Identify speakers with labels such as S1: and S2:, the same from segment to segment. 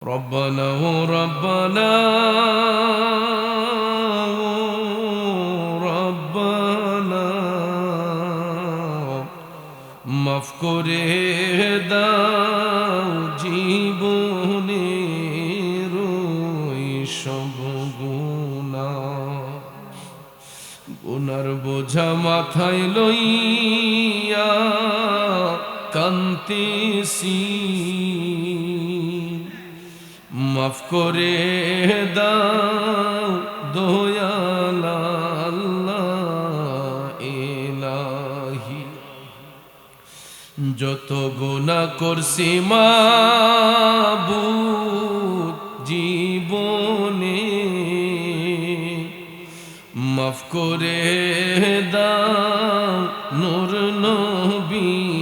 S1: ربنا ربنا ربنا মাফ করে দাও জীবনের সব গুনার বোঝা মাথায় লইয়া কান্তেছি, মাফ করে দাও দয়াল আল্লাহ ইলাহি। যত গুনাহ করছি মাবুদ জীবনে, মাফ করে দাও নূর নবীজির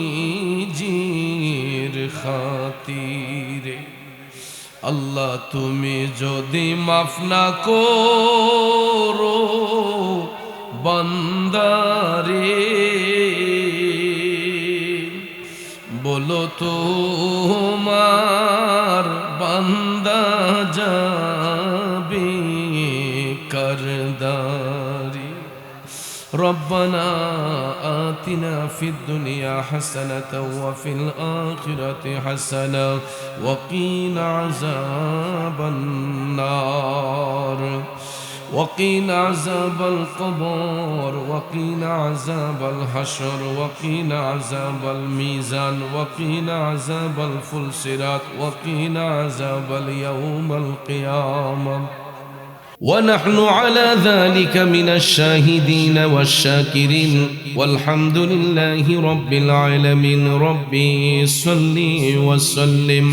S1: খাতিরে। আল্লাহ তুমি যদি মাফ না করো বান্দারে, বলো তোমার বান্দা যাবে করদারি। ربنا آتنا في الدنيا حسنة وفي الآخرة حسنة وقنا عذاب النار وقنا عذاب القبر وقنا عذاب الحشر وقنا عذاب الميزان وقنا عذاب الفلسرات وقنا عذاب اليوم القيامة. ونحن على ذلك من الشاهدين والشاكرين والحمد لله رب العالمين. ربي صل وسلم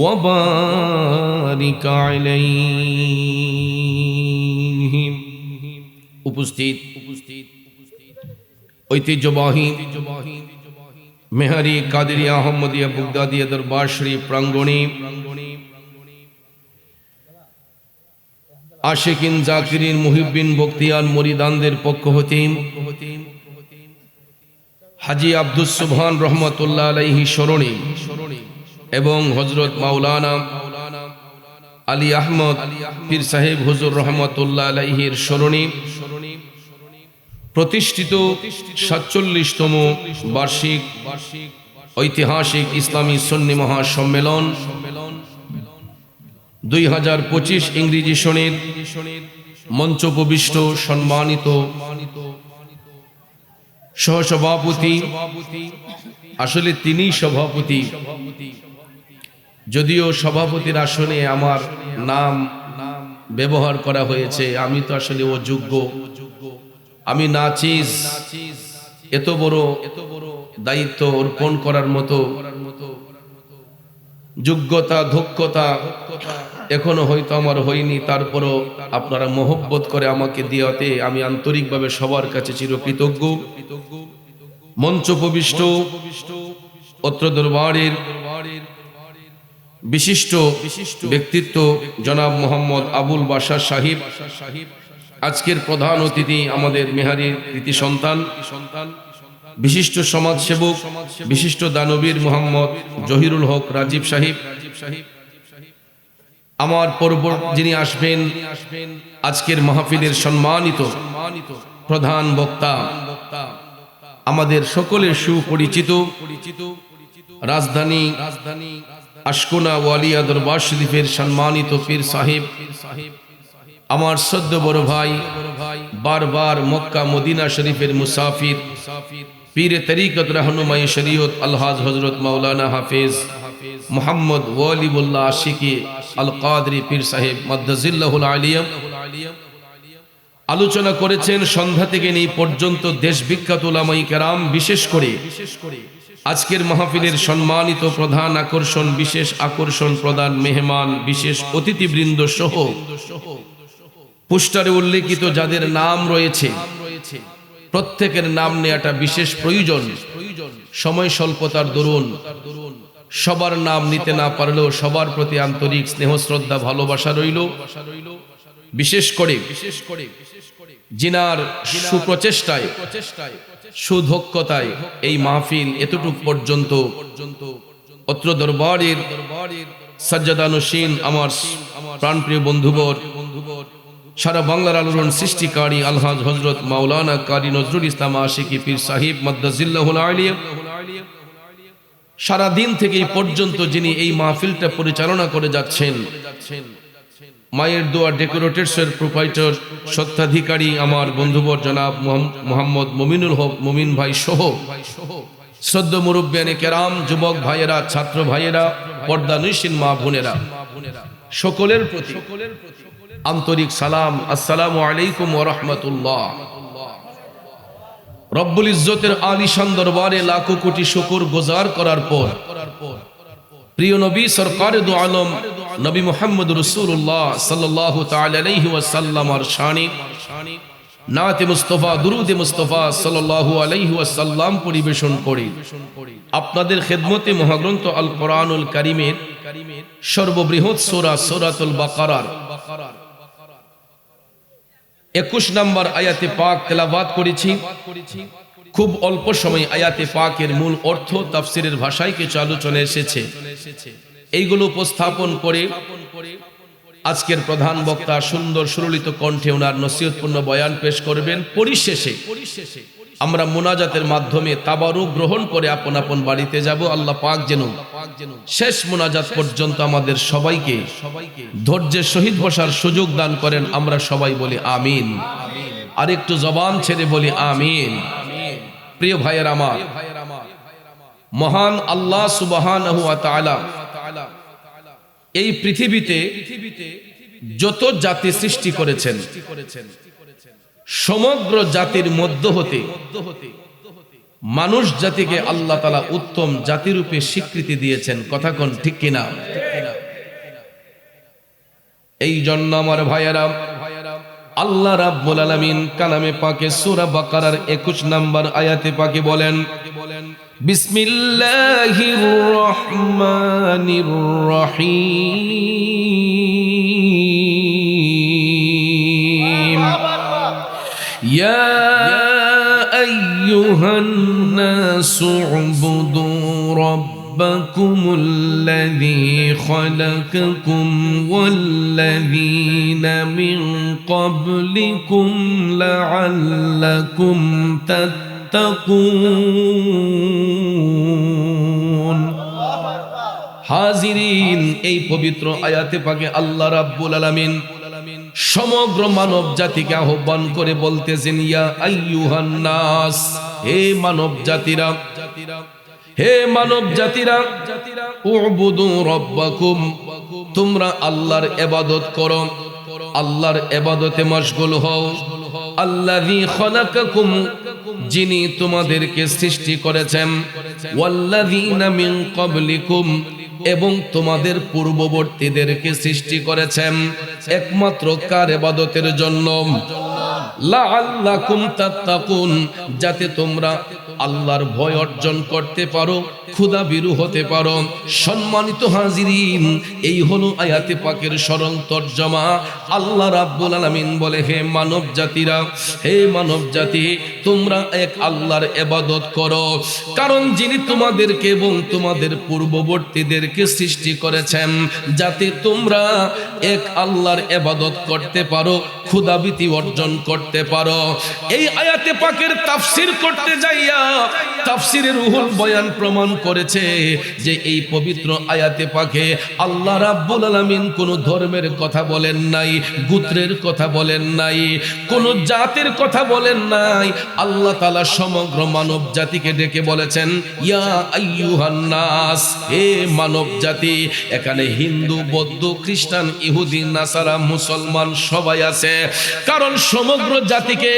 S1: وبارك عليه. উপস্থিত ঐতিহ্যবাহী মেহারি কাদেরিয়া আহমদিয়া বাগদাদিয়া দরবার শরীফ প্রাঙ্গণে আশিকিন জাকিরিন মুহিব্বিন বখতিয়ার মুরিদানদের পক্ষ হতে হাজী আব্দুস সুবহান রহমাতুল্লাহ আলাইহি স্মরণে এবং হযরত মাওলানা আলী আহমদ পীর সাহেব হুজুর রহমাতুল্লাহ আলাইহির স্মরণে প্রতিষ্ঠিত ৪৭তম বার্ষিক ঐতিহাসিক ইসলামী সুন্নি মহাসম্মেলন ২০২৫ ইংরেজি সনের মঞ্চোপবিষ্ট সম্মানিত সহসভাপতি, আসলে তিনি সভাপতি, যদিও সভাপতির আসনে আমার নাম ব্যবহার করা হয়েছে, আমি তো আসলে অযোগ্য, আমি নাচিজ, এত বড় দায়িত্ব অর্পণ করার মতো যোগ্যতা দক্ষতা এখনো হয়তো আমার হয়নি। তারপরও আপনারা মহব্বত করে আমাকে দেওয়াতে আমি আন্তরিকভাবে সবার কাছে চিরকৃতজ্ঞ। মঞ্চোপবিষ্ট অত্র দরবারের বিশিষ্ট ব্যক্তিত্ব জনাব মোহাম্মদ আবুল বাশার সাহিব, আজকের প্রধান অতিথি আমাদের মেহারির কৃতি সন্তান, বিশিষ্ট সমাজসেবক, বিশিষ্ট দানবীর মোহাম্মদ জহিরুল হক রাজীব সাহিব, আমার পূর্ব যিনি আসবেন আজকের মাহফিলের সম্মানিত প্রধান বক্তা, আমাদের সকলের সুপরিচিত রাজধানী আশকোনা ওয়ালিয়া দরবার শরীফের সম্মানিত পীর সাহেব, আমার সদ্য বড় ভাই, বারবার মক্কা মদিনা শরীফের মুসাফির, পীর তরিকত रहनुमाई शरीयत अलहाज हजरत मौलाना हाफिज मोहम्मद वलीउल्लाह आशिकी अल कादरी पीर साहेब मद्दाजिल्लाहुल आलिया আলোচনা করেছেন সন্ধ্যা থেকে এই পর্যন্ত দেশ বিখ্যাত উলামায়ে কেরাম, বিশেষ করে আজকের মাহফিলের সম্মানিত প্রধান আকর্ষণ, বিশেষ আকর্ষণ প্রধান মেহমান, বিশেষ অতিথিবৃন্দ সহ পোস্টারে উল্লেখিত যাদের নাম রয়েছে প্রত্যেকের নাম নেওয়াটা বিশেষ প্রয়োজন। সময় স্বল্পতার দরুন সবার নাম নিতে না পারলেও সবার প্রতি আন্তরিক স্নেহ শ্রদ্ধা ভালোবাসা রইল। বিশেষ করে জিনার সুপ্রচেষ্টায় সুদক্ষতায় এই মাহফিল এতটুক পর্যন্ত অত্র দরবারের সাজ্জাদানুশীন আমার প্রাণপ্রিয় বন্ধুবর, সারা বাংলার আলোড়ন সৃষ্টিকারী আলহাজ হযরত মাওলানা কারি নজরুল ইসলাম আশিকি পীর সাহিব মাদ্দাজিল্লাহুল আলিয়া, সারা দিন থেকে এই পর্যন্ত যিনি এই মাহফিলটা পরিচালনা করে যাচ্ছেন, মায়ের দোয়া ডেকোরেটরসের প্রোপাইটর সত্ত্বাধিকারী আমার বন্ধুবর জনাব মোহাম্মদ মুমিনুল হক মুমিন ভাই সহ শ্রদ্ধ মুরব্বিয়ানে কেরাম, যুবক ভাইয়েরা, ছাত্র ভাইয়েরা, পর্দানিশীন মা বোনেরা, সকলের প্রতি আন্তরিক সালাম, আসসালামু আলাইকুম ওয়া রাহমাতুল্লাহ। রব্বুল ইজ্জতের আলিশান দরবারে লাখো কোটি শুকর গুজার করার পর প্রিয় নবী সরকারে দু আলম নবী মুহাম্মদ রাসূলুল্লাহ সাল্লাল্লাহু তাআলা আলাইহি ওয়াসাল্লামের শানে নাতে মুস্তাফা দুরুদে মুস্তাফা সাল্লাল্লাহু আলাইহি ওয়াসাল্লাম পরিবেশন করে আপনাদের খেদমতে মহাগ্রন্থ আল কোরআনুল কারীমের সর্ববৃহৎ সূরা সূরাতুল বাকারার 21 নম্বর আয়াতে পাক তেলাওয়াত করেছি। খুব অল্প সময় আয়াতে পাকের মূল অর্থ তাফসীরের ভাষায় কিছু আলোচনা এসেছে, এইগুলো উপস্থাপন করে আজকের প্রধান বক্তা সুন্দর সুললিত কণ্ঠে ওনার নসিহতপূর্ণ বয়ান পেশ করবেন। পরিশেষে আমরা মুনাজাতের মাধ্যমে তাবারুক গ্রহণ করে আপন আপন বাড়িতে যাব। আল্লাহ পাক যেন শেষ মুনাজাত পর্যন্ত আমাদের সবাইকে ধৈর্যের সহিত বসার সুযোগ দান করেন। আমরা সবাই বলি আমিন, আর একটু জবান ছেড়ে বলি আমিন। প্রিয় ভাইয়ের আমার, মহান আল্লাহ সুবহানাহু ওয়া তাআলা এই পৃথিবীতে যত জাতি সৃষ্টি করেছেন, সমগ্র জাতির মধ্য হতে মানুষ জাতিকে আল্লাহ তাআলা উত্তম জাতিরূপে স্বীকৃতি দিয়েছেন। কথা কোন ঠিক কিনা? এই জন্য আমার ভাইয়েরা, আল্লাহ রাব্বুল আলামিন কালামে পাকে সূরা বাকারার 21 নম্বর আয়াতে পাকে বলেন, বিসমিল্লাহির রহমানির রহিম, ইয়া আইয়ুহান নাসু উবুদু ربكم الذي خلقكم والذين من قبلكم لعلكم تتقون। হাজিরিন, এই পবিত্র আয়াতে পাকে আল্লাহ রাব্বুল আলামিন সমগ্র মানব জাতিকে আহ্বান করে বলতেছেন, ইয়া আইয়ুহান নাস, হে মানব জাতিরা, হে মানব জাতিরা, উবুদু রব্বাকুম, তোমরা আল্লাহর ইবাদত করো, আল্লাহর ইবাদতে মশগুল হও। আল্লাযী খালাকাকুম, যিনি তোমাদেরকে সৃষ্টি করেছেন, ওয়াল্লাযীনা মিন ক্বাবলিকুম, এবং তোমাদের পূর্ববর্তীদেরকে সৃষ্টি করেছেন একমাত্র কার ইবাদতের জন্য? লাআল্লাকুম তাত্তাকুন, যাতে তোমরা আল্লাহর ভয় অর্জন করতে পারো, খুদা বিরু হতে পারো। সম্মানিত হাজিরিন, এই হলো আয়াতে পাকের সরল তরজমা। আল্লাহ রাব্বুল আলামিন বলে, হে মানব জাতিরা, হে মানব জাতি, তোমরা এক আল্লাহর ইবাদত করো, কারণ যিনি তোমাদেরকে এবং তোমাদের পূর্ববর্তীদেরকে সৃষ্টি করেছেন যাতে তোমরা এক আল্লাহর ইবাদত করতে পারো, খুদাবিতি অর্জন করতে পারো। এই আয়াতে পাকের তাফসীর করতে যাইয়া তাফসীরের রুহুল বয়ান প্রমাণ করেছে যে এই পবিত্র আয়াতে পাকে আল্লাহ রাব্বুল আলামিন কোন ধর্মের কথা বলেন নাই, গোত্রের কথা বলেন নাই, কোন জাতির কথা বলেন নাই। আল্লাহ তাআলা সমগ্র মানব জাতিকে ডেকে বলেছেন, ইয়া আইয়ুহান নাস, হে মানব জাতি। এখানে হিন্দু, বৌদ্ধ, খ্রিস্টান, ইহুদি, নাসারা, মুসলমান সবাই আছে, কারণ সমগ্র জাতিকে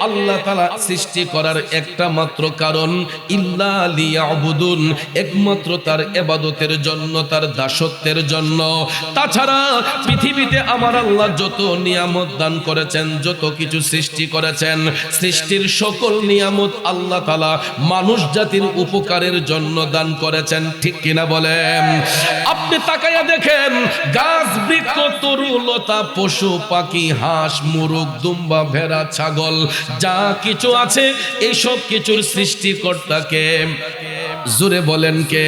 S1: আল্লাহ তাআলা সৃষ্টি করার একটা মাত্র কারণ, ইল্লা লিয়াবুদুন, একমাত্র তার ইবাদতের জন্য, তার দাসত্বের জন্য। তাছাড়া পৃথিবীতে আমার আল্লাহ যত নিয়ামত দান করেছেন, যত কিছু সৃষ্টি করেছেন, সৃষ্টির সকল নিয়ামত আল্লাহ তাআলা মানুষ জাতির উপকারের জন্য দান করেছেন। ঠিক কিনা বলেন? আপনি তাকাইয়া দেখেন, গাছ, বৃক্ষ, তরুলতা, পশু পাখি, হাঁস, মুরগ, দুম্বা, ভেড়া, ছাগল, যা কিছু আছে এইসব কিছুর সৃষ্টিকর্তাকে, জোরে বলেন কে?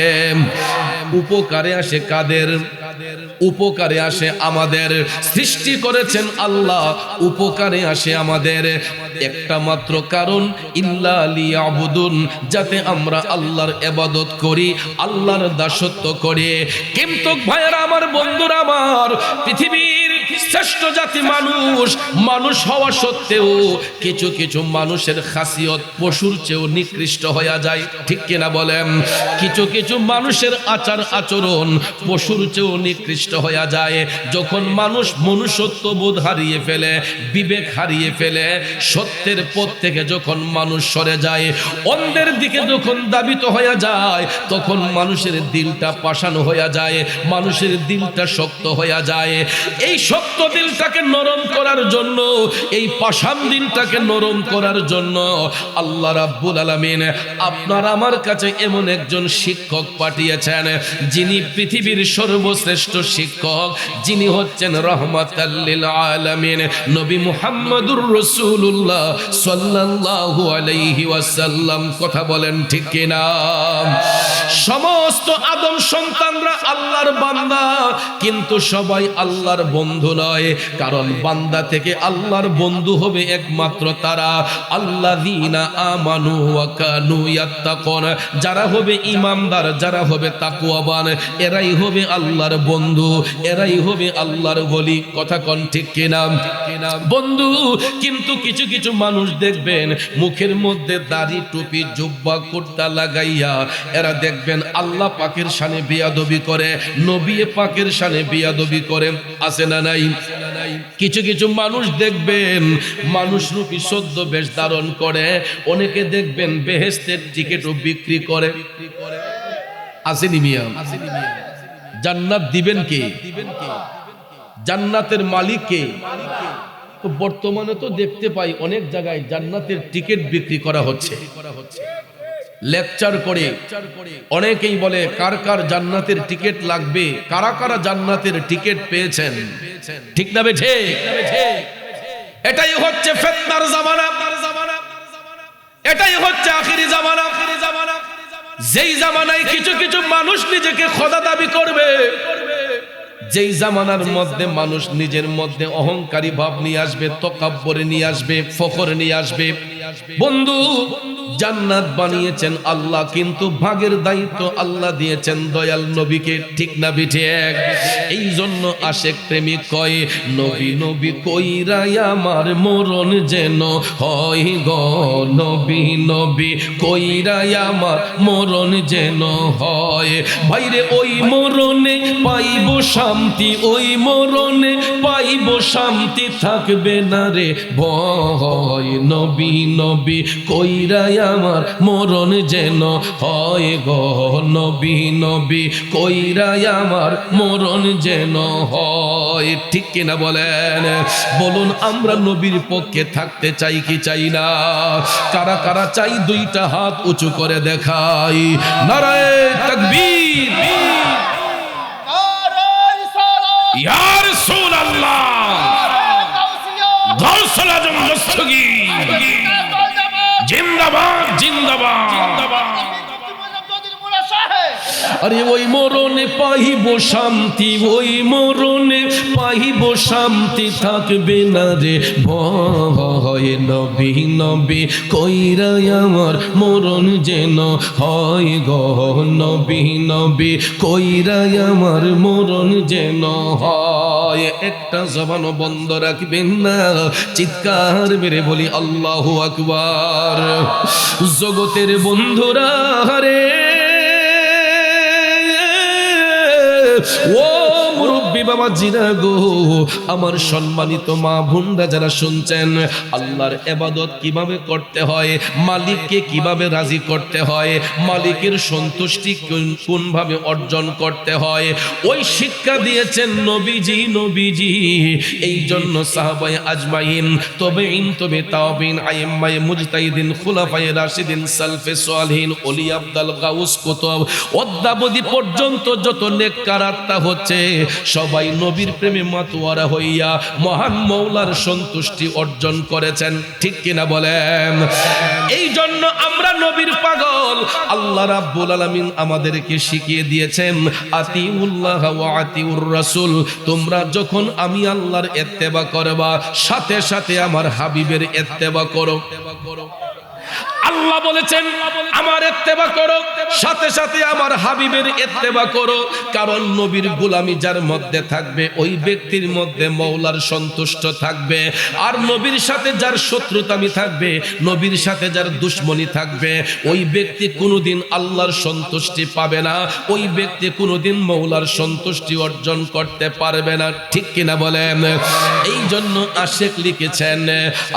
S1: উপকারে আসে কাদের? উপকারে আসে আমাদের, সৃষ্টি করেছেন আল্লাহ উপকারে আসে আমাদের একটা মাত্র কারণ, ইল্লা লিয়াবুদুন, যাতে আমরা আল্লাহর ইবাদত করি, আল্লাহর দাসত্ব করি। কিন্তু ভাইরা আমার, বন্ধুরা আমার, পৃথিবীর শ্রেষ্ঠ জাতি মানুষ, মানুষ হওয়া সত্ত্বেও কিছু কিছু মানুষের খাসিয়ত পশুর চেয়েও নিকৃষ্ট হয়ে যায়, ঠিক কিনা বলেন? কিছু কিছু মানুষের আচার আচরণ পশুর চেয়েও নিকৃষ্ট হয়ে যায়। যখন মানুষ মনুষ্যত্ব বোধ হারিয়ে ফেলে, বিবেক হারিয়ে ফেলে, সত্যের পথ থেকে যখন মানুষ সরে যায়, অন্ধের দিকে যখন দাবিত হয়ে যায়, তখন মানুষের দিলটা পাষাণ হয়ে যায়, মানুষের দিলটা শক্ত হয়ে যায়। এই শক্ত দিলটাকে নরম করার জন্য, এই পাষাণ দিলটাকে নরম করার জন্য আল্লাহ রাব্বুল আলামিন আপনার আমার কাছে এমন একজন শিক্ষক পাঠিয়েছেন, যিনি পৃথিবীর সর্বশ্রেষ্ঠ শিক্ষক, যিনি হচ্ছেন রাহমাতাল লিল আলামিন, নবী মুহাম্মদুর রাসূলুল্লাহ সাল্লাল্লাহু আলাইহি ওয়াসাল্লাম। কথা বলেন ঠিক কিনা? সমস্ত আদম সন্তানরা আল্লাহর বান্দা, কিন্তু সবাই আল্লাহর বন্ধু নয়। কারণ বান্দা থেকে আল্লাহর বন্ধু হবে একমাত্র তারা, আল্লাযীনা আমানু ওয়া কানু ইয়াত্তাকুন, যারা হবে ঈমানদার, যারা হবে তাকওয়াবান, এরাই হবে আল্লাহর বন্ধু, এরাই হবে আল্লাহর ওলি। কথা কোন ঠিক কিনা বন্ধু? কিন্তু কিছু কিছু মানুষ দেখবেন মুখের মধ্যে দাড়ি, টুপি, জুব্বা, কুর্তা লাগাইয়া এরা দেখবেন আল্লাহ পাকের শানে বেয়াদবি করে, নবী পাকের শানে বেয়াদবি করে। আছে না নাই? কিছু কিছু মানুষ দেখবেন মানুষ রূপী সদ্য বেশ ধারণ করে, অনেকে দেখবেন বেহেশতের টিকিটও বিক্রি করে। আসেনি মিয়া? জান্নাত দিবেন কে? জান্নাতের মালিক কে? তো বর্তমানে তো দেখতে পাই অনেক জায়গায় জান্নাতের টিকিট বিক্রি করা হচ্ছে। লেকচার করে অনেকেই বলে কার কার জান্নাতের টিকিট লাগবে, কারা কারা জান্নাতের টিকিট পেয়েছেন, ঠিক না বেঠে? এটাই হচ্ছে ফিতনার জামানা, এটাই হচ্ছে আখিরি জামানা। যেই জামানায় কিছু কিছু মানুষ নিজেকে খোদা দাবি করবে, যেই জামানার মধ্যে মানুষ নিজের মধ্যে অহংকারী ভাব নিয়ে আসবে, তাকাব্বুর নিয়ে আসবে, ফখর নিয়ে আসবে। বন্ধু, জান্নাত বানিয়েছেন আল্লাহ, কিন্তু ভাগের দায়িত্ব আল্লাহ দিয়েছেন দয়াল নবীকে, ঠিক না বিঠে? এই জন্য আশেক প্রেমিক কয়, নবী নবী কইরাই আমার মরণ যেন হয় গো, নবী নবী কইরাই আমার মরণ যেন হয়। ভাইরে ওই মরণে পাইব শান্তি, ওই মরণে পাইব শান্তি, থাকবে না রে ভয়। নবী নবী কইরাই আমার মরণ যেন হয় গো, নবী নবী কইরাই আমার মরণ যেন হয়। ঠিক কিনা বলেন? বলুন, আমরা নবীর পক্ষে থাকতে চাই কি চাই না? কারা কারা চাই দুইটা হাত উঁচু করে দেখাই। নারায়ে তাকবীর, ইয়া রাসূলুল্লাহ, গাউসুল আজম দস্তগীর জিন্দাবাদ, জিন্দাবাদ। আরে ওই মরণে পাইব শান্তি, ওই মরণে পাইব শান্তি, থাকবে না রে ভয়। নবী নবী কইরাই আমার মরণ যেন হয় গো, নবী নবী কইরাই আমার মরণ যেন হয়। একটা জবানও বন্ধ রাখবেন না, চিৎকার মেরে বলি আল্লাহু আকবার। জগতের বন্ধুরা রে, ও মুরব্বী বাবা জিনা গো, আমার সম্মানিত মা বোনরা যারা শুনছেন, আল্লাহর ইবাদত কিভাবে করতে হয়, মালিককে কিভাবে রাজি করতে হয়, মালিকের সন্তুষ্টি কোনভাবে অর্জন করতে হয়, ওই শিক্ষা দিয়েছেন নবীজি। নবীজি এই জন্য সাহাবায়ে আজমাইন, তবেইন, তবে তাওবিন, আইম্মায়ে মুজতাহিদিন, খুলাফায়ে রাশিদিন, সালফে সালিহিন, ওলি আব্দাল, গাউস, কুতুব, অদ্যাবধি পর্যন্ত যত নেককার আত্মা হচ্ছে, সবাই নবীর প্রেমে মাতোয়ারা হইয়া মহান মওলার সন্তুষ্টি অর্জন করেছেন, ঠিক কিনা বলেন? এই জন্য আমরা নবীর পাগল, পাগল। আল্লাহ রাব্বুল আলামিন আমাদেরকে শিখিয়ে দিয়েছেন আতিউল্লাহ ওয়া আতিউর রাসূল, তোমরা যখন আমি আল্লাহর ইত্তেবা করবা সাথে সাথে আমার হাবিবের ইত্তেবা করো। আল্লাহ বলেছেন আমার ইত্তেবা করো, সাথে সাথে আমার হাবিবের ইত্তেবা করো। কারণ নবীর গোলামি যার মধ্যে থাকবে ওই ব্যক্তির মধ্যে মওলার সন্তুষ্ট থাকবে। আর নবীর সাথে যার শত্রুতামি থাকবে, নবীর সাথে যার দুশমনি থাকবে, ওই ব্যক্তি কোনোদিন আল্লাহর সন্তুষ্টি পাবে না, ওই ব্যক্তি কোনোদিন মওলার সন্তুষ্টি অর্জন করতে পারবে না। ঠিক কিনা বলেন? এই জন্য আশিক লিখেছেন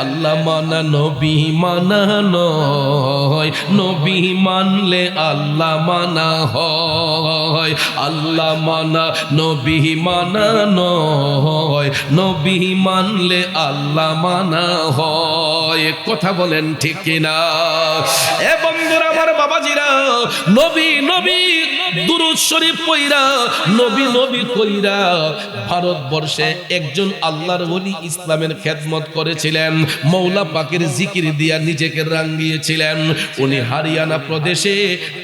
S1: আল্লাহ মানা নবী মানা নয়, নবী মানলে আল্লাহ মানা হয়। আল্লাহ মানা নবী মানা নয়, নবী মানলে আল্লাহ মানা হয়। কথা বলেন ঠিক কিনা? এ বন্ধুরা আমার, বাবাজিরা, নবী নবী দুরূদ শরীফ পড়া, নবী নবী কইরা ভারতবর্ষে একজন আল্লাহর ওলি ইসলামের খেদমত করেছিলেন, মওলা পাকের জিকির দিয়া নিজেকে রাঙ্গিয়েছিলেন। উনি হরিয়ানা প্রদেশে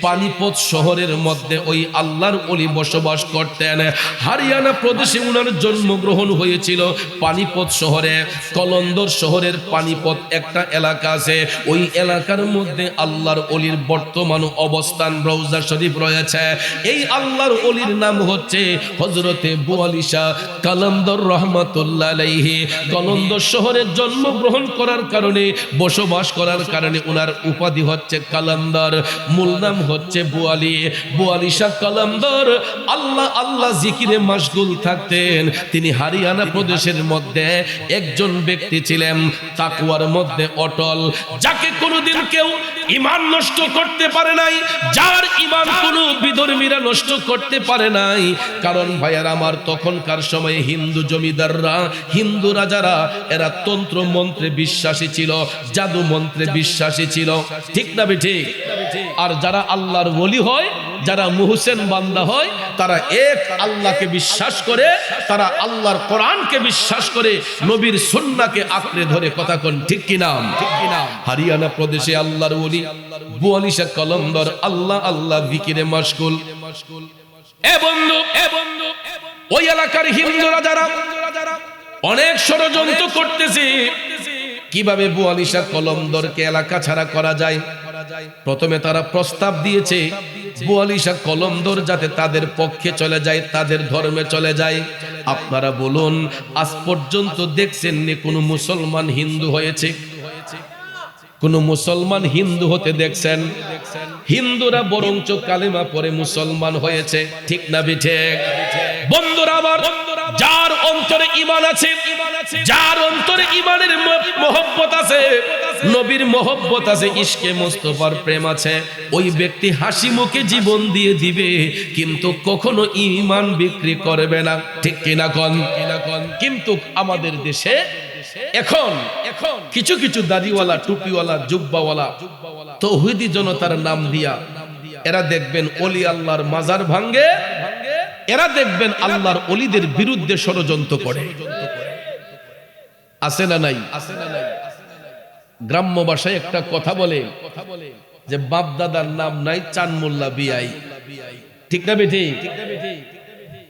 S1: পানিপত শহরের মধ্যে ওই আল্লাহর ওলি বসবাস করতেন। হরিয়ানা প্রদেশে উনার জন্মগ্রহণ হয়েছিল পানিপত শহরে। কলন্দর শহরের পানিপত একটা এলাকা আছে, ওই এলাকার মধ্যে আল্লাহর ওলির বর্তমান অবস্থান রওজা শরীফ রয়েছে। এই আল্লাহর ওলির নাম হচ্ছে হযরতে বুয়ালি শাহ কালান্দর রহমাতুল্লাহ আলাইহি। কলন্দর শহরে জন্মগ্রহণ করার কারণে, বসবাস করার কারণে উনার উপাধি হচ্ছে কালান্দর, মূল নাম হচ্ছে বুয়ালি। বুয়ালি শাহ কালান্দর আল্লাহ আল্লাহ জিকিরে মাশগুল থাকতেন। তিনি হরিয়ানা প্রদেশের মধ্যে একজন ব্যক্তি ছিলেন তাকওয়ার মধ্যে অটল, যাকে কোনোদিন কেউ ঈমান নষ্ট করতে পারে নাই, যার ঈমান কোনো বিধর্মীরা নষ্ট করতে পারে নাই। কারণ ভাইয়ার আমার, তখনকার সময়ে হিন্দু জমিদাররা, হিন্দু রাজারা, এরা তন্ত্র মন্ত্রে বিশ্বাসী ছিল, জাদু মন্ত্রে বিশ্বাসী ছিল। ঠিক না ঠিক? আর যারা আল্লাহর ওলি হয়, যারা মুহসিন বান্দা হয়, তারা এক আল্লাহকে বিশ্বাস করে, তারা আল্লাহর কোরআনকে বিশ্বাস করে, নবীর সুন্নাহকে আঁকড়ে ধরে। কথা কোন ঠিক কি না? হরিয়ানা প্রদেশে আল্লাহর ওলি বুয়ালি শাহ কালান্দর আল্লাহ আল্লাহ জিকিরে মাশগুল। এ বন্ধু, ওই এলাকার হিন্দুরা যারা অনেক ষড়যন্ত্র করতেছে কিভাবে বুয়ালি শাহ কালান্দরকে এলাকা ছাড়া করা যায়। প্রথমে তারা প্রস্তাব দিয়েছে বুয়ালি শাহ কালান্দর যাতে তাদের পক্ষে চলে যায়, তাদের ধর্মে চলে যায়। আপনারা বলুন, আজ পর্যন্ত দেখছেন নি কোন মুসলমান হিন্দু হয়েছে? কোন মুসলমান হিন্দু হতে দেখছেন? হিন্দুরা বরঞ্চ কালেমা পড়ে মুসলমান হয়েছে। ঠিক না ঠিক? বন্ধুরা আমার, যার অন্তরে ঈমান আছে, যার অন্তরে ঈমানের মহব্বত আছে, নবীর মহব্বত আছে, ইশকে মুস্তাফার প্রেম আছে, ওই ব্যক্তি হাসি মুখে জীবন দিয়ে দিবে, কিন্তু কখনো ঈমান বিক্রি করবে না। ঠিক কিনা কোন? কিন্তু আমাদের দেশে এখন কিছু কিছু দাড়িওয়ালা, টুপিওয়ালা, জুব্বাওয়ালা তৌহিদি জনতার নাম দিয়া এরা দেখবেন ওলি আল্লাহর মাজার ভাঙ্গে, এরা দেখবেন আল্লাহর ওলিদের বিরুদ্ধে ষড়যন্ত্র করে। আছে না নাই? গ্রাম্য ভাষায় একটা কথা বলে যে বাপ দাদার নাম নাই, চান মোল্লা বিআই। ঠিক না বেঠি?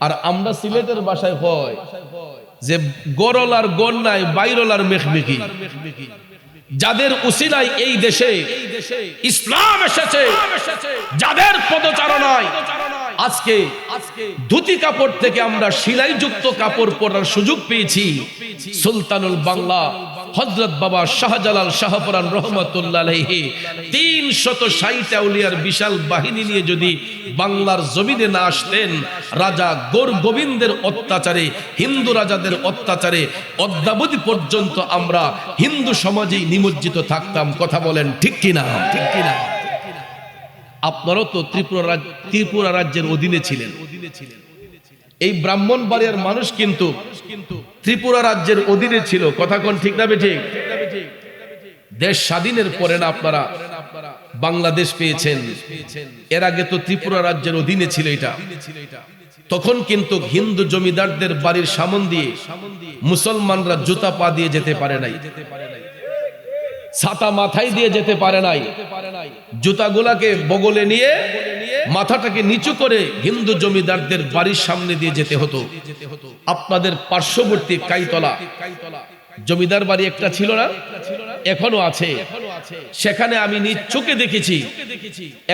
S1: আর আমরা সিলেটের ভাষায় হয় যে গরলার গর নাই, বাইরলার মেখমেকি। যাদের উসিলায় এই দেশে ইসলাম এসেছে, যাদের পদচারণায় আজকে ধুতি কাপড় থেকে আমরা সেলাই যুক্ত কাপড় পরার সুযোগ পেয়েছি, সুলতানুল বাংলা হযরত বাবা শাহজালাল শাহপরান রহমাতুল্লাহ আলাইহি ৩৬০ আউলিয়ার বিশাল বাহিনী নিয়ে যদি বাংলার জমিনে না আসতেন, রাজা গোর গোবিন্দের অত্যাচারে, হিন্দু রাজাদের অত্যাচারে অদ্যাবধি পর্যন্ত আমরা হিন্দু সমাজেই নিমজ্জিত থাকতাম। কথা বলেন ঠিক কিনা? ঠিক কিনা? আপনারাও তো ত্রিপুরা রাজ্যের অধীনে ছিলেন। এই ব্রাহ্মণবাড়িয়ার মানুষ কিন্তু ত্রিপুরা রাজ্যের অধীনে ছিল। কথা কোন ঠিক না ঠিক? দেশ স্বাধীনের পরে না আপনারা বাংলাদেশ পেয়েছেন, এর আগে তো ত্রিপুরা রাজ্যের অধীনে ছিল এটা। তখন কিন্তু হিন্দু জমিদারদের বাড়ির সামন দিয়ে মুসলমানরা জুতা পা দিয়ে যেতে পারে নাই। ছাতা মাথায় দিয়ে যেতে পারে নাই, জুতাগুলাকে বগলে নিয়ে মাথাটাকে নিচু করে হিন্দু জমিদারদের বাড়ির সামনে দিয়ে যেতে হতো। আপনাদের পার্শ্ববর্তী কাইতলা জমিদার বাড়ি একটা ছিল না, এখনো আছে। সেখানে আমি নিজ চোখে দেখেছি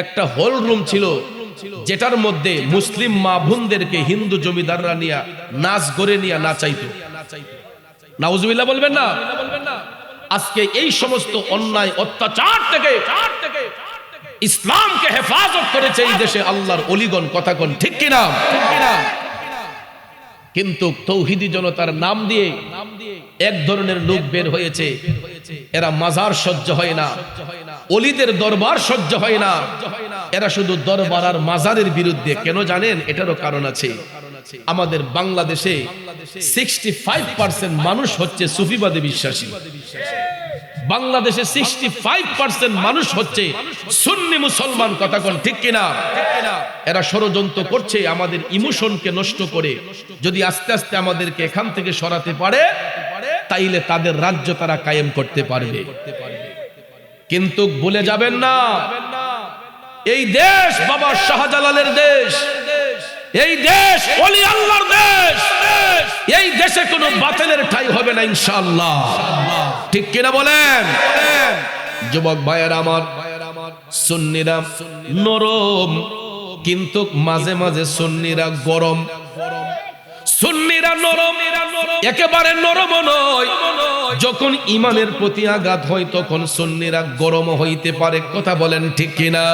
S1: একটা হল রুম ছিল, যেটার মধ্যে মুসলিম মা বোনদেরকে হিন্দু জমিদাররা নিয়ে নাচ গড়ে নিয়ে নাচাইতো। নাউজুবিল্লাহ বলবেন না? আজকে এই সমস্ত অন্যায় অত্যাচার থেকে ইসলামকে হেফাজত করেছে এই দেশে আল্লাহর ওলিগণ। কথা কোন ঠিক কিনা? কিন্তু তৌহিদি জনতার নাম দিয়ে এক ধরনের লোক বের হয়েছে, এরা মাজার সহ্য হয় না, অলিদের দরবার সহ্য হয় না, এরা শুধু দরবার আর মাজারের বিরুদ্ধে। কেন জানেন? এটারও কারণ আছে। আমাদের বাংলাদেশে 65% মানুষ হচ্ছে সুফিবাদে বিশ্বাসী। বাংলাদেশে 65% মানুষ হচ্ছে সুন্নি মুসলমান। কথা কোন ঠিক কিনা? এরা ষড়যন্ত্র করছে আমাদের ইমোশনকে নষ্ট করে। যদি আস্তে আস্তে আমাদেরকে এখান থেকে সরাতে পারে, তাইলে তাদের রাজ্য তারা কায়েম করতে পারবে। কিন্তু ভুলে যাবেন না, এই দেশ বাবা শাহজালালের দেশ, এই দেশ ওলি আল্লাহর দেশ। এই দেশে কোনো বাতিলের ঠাঁই হবে না ইনশাআল্লাহ। ঠিক কিনা বলেন? যুবক ভাইয়েরা আমার, সুন্নিরা নরম, কিন্তু মাঝে মাঝে সুন্নিরা গরম। সুন্নিরা নরম, একেবারে নরম নয়। যখন ইমানের প্রতি আঘাত হয় তখন সুন্নিরা গরম হইতে পারে। কথা বলেন ঠিক কিনা?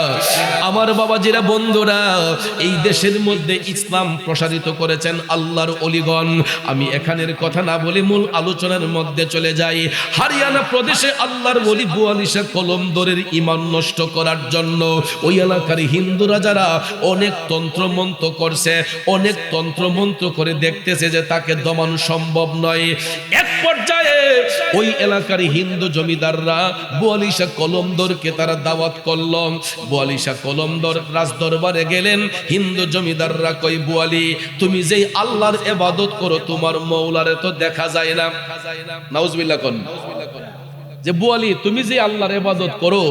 S1: আমার বাবাজিরা, বন্ধুরা, এই দেশের মধ্যে ইসলাম প্রসারিত করেছেন আল্লাহর ওলিগণ। আমি এখানের কথা না বলে মূল আলোচনার মধ্যে চলে যাই। হরিয়ানা প্রদেশে আল্লাহর ওলি বুয়ালি শাহ কলমদরের ঈমান নষ্ট করার জন্য ওই এলাকার হিন্দুরা যারা অনেক তন্ত্রমন্ত্র করছে, অনেক তন্ত্রমন্ত্র করে দেখতেছে যে তাকে দমানো সম্ভব নয়। এক পর্যায়ে ওই এলাকার হিন্দু জমিদাররা বুয়ালি শাহ কলমদরকে তারা দাওয়াত করল। বুয়ালি শাহ কলমদর রাজদরবারে গেলেন। হিন্দু জমিদাররা কই, বুয়ালি, তুমি যেই আল্লাহর ইবাদত করো তোমার মওলারে তো দেখা যায় না। নাউজুবিল্লাহ কোন? যে বুয়ালি, তুমি যে আল্লাহর ইবাদত করো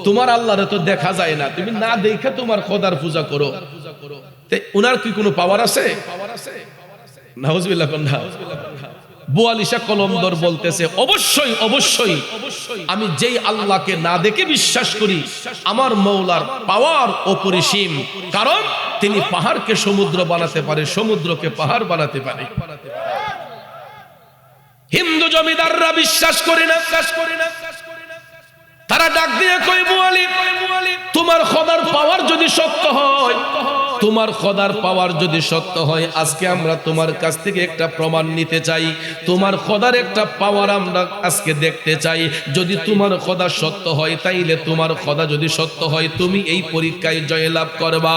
S1: তোমার আল্লাহরে তো দেখা যায় না, তুমি না দেখে তোমার খোদার পূজা করো, উনার কি কোনো পাওয়ার আছে? নাউজুবিল্লাহ কোন? বুয়ালি শাহ কলমদর বলতেছে, অবশ্যই অবশ্যই, আমি যেই আল্লাহকে না দেখে বিশ্বাস করি আমার মওলার পাওয়ার অপরিসীম। কারণ তিনি পাহাড়কে সমুদ্র বানাতে পারে, সমুদ্রকে পাহাড় বানাতে পারে। হিন্দু জমিদাররা বিশ্বাস করে না। তারা ডাক দিয়ে কই, বুয়ালি, তোমার খোদার পাওয়ার যদি সত্য হয়, তোমার খোদার পাওয়ার যদি সত্য হয়, আজকে আমরা তোমার কাছ থেকে একটা প্রমাণ নিতে চাই। তোমার খোদার একটা পাওয়ার আমরা আজকে দেখতে চাই। যদি তোমার খোদা সত্য হয়, তাইলে তোমার খোদা যদি সত্য হয়, তুমি এই পরীক্ষায় জয়লাভ করবা।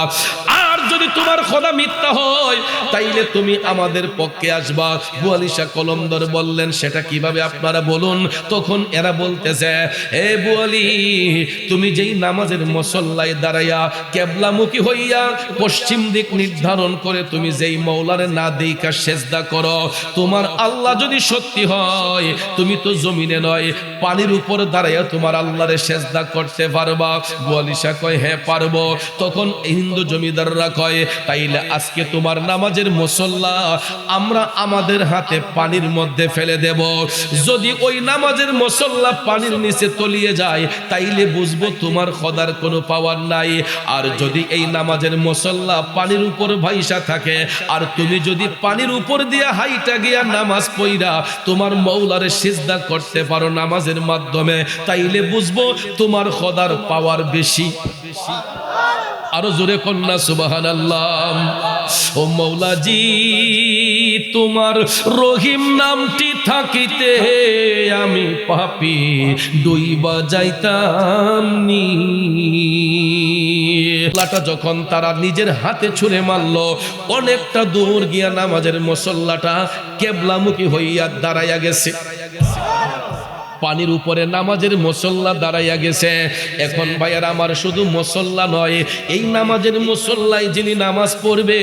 S1: আর যদি তোমার খোদা মিথ্যা হয়, তাইলে তুমি আমাদের পক্ষে আসবা। বুয়ালি শাহ কলমদর বললেন, সেটা কিভাবে আপনারা বলুন। তখন এরা বলতেছে, হে বুয়ালি, তুমি যেই নামাজের মুসল্লায় দাঁড়াইয়া কিবলামুখী হইয়া পশ্চিম দিক নির্ধারণ করে তুমি যেই মওলারে না দেইখা সেজদা করো, তোমার আল্লাহ যদি সত্যি হয়, তুমি তো জমিনে নয় পানির উপর দাঁড়াইয়া তোমার আল্লাহরে সেজদা করতে পারবা। বুয়ালি শাহ কয়, হ্যাঁ পারবো। তখন হিন্দু জমিদাররা কয়, তাইলে আজকে তোমার নামাজের মুসল্লা আমরা আমাদের হাতে পানির মধ্যে ফেলে দেব। যদি ওই নামাজের মুসল্লা পানির নিচে তলিয়ে যায়, তাইলে বুঝবো তোমার খোদার কোনো পাওয়ার নাই। আর যদি এই নামাজের মুসল্লা পানির উপর ভাইসা থাকে, আর তুমি যদি পানির উপর দিয়ে হাইটা গিয়া নামাজ পড়া তোমার মওলারে সিজদা করতে পারো নামাজের মাধ্যমে, তাইলে বুঝবো তোমার খোদার পাওয়ার বেশি। আরো জোরে কন্যা সুবহানাল্লাহ। ও মওলাজি, তোমার রহিম নামটি থাকিতে আমি পাপী ডুইবা যাইতাম নি। লাটা যখন তারা নিজের হাতে ছুঁড়ে মারলো, অনেকটা দূর গিয়া নামাজের মুসল্লাটা কিবলামুখী হইয়া দাঁড়াইয়া গেছে। পানির উপরে নামাজের মুসল্লা দাঁড়াইয়া গেছে। এখন ভাইয়ার আমার শুধু মুসল্লা নয়, এই নামাজের মুসল্লায় যিনি নামাজ পড়বে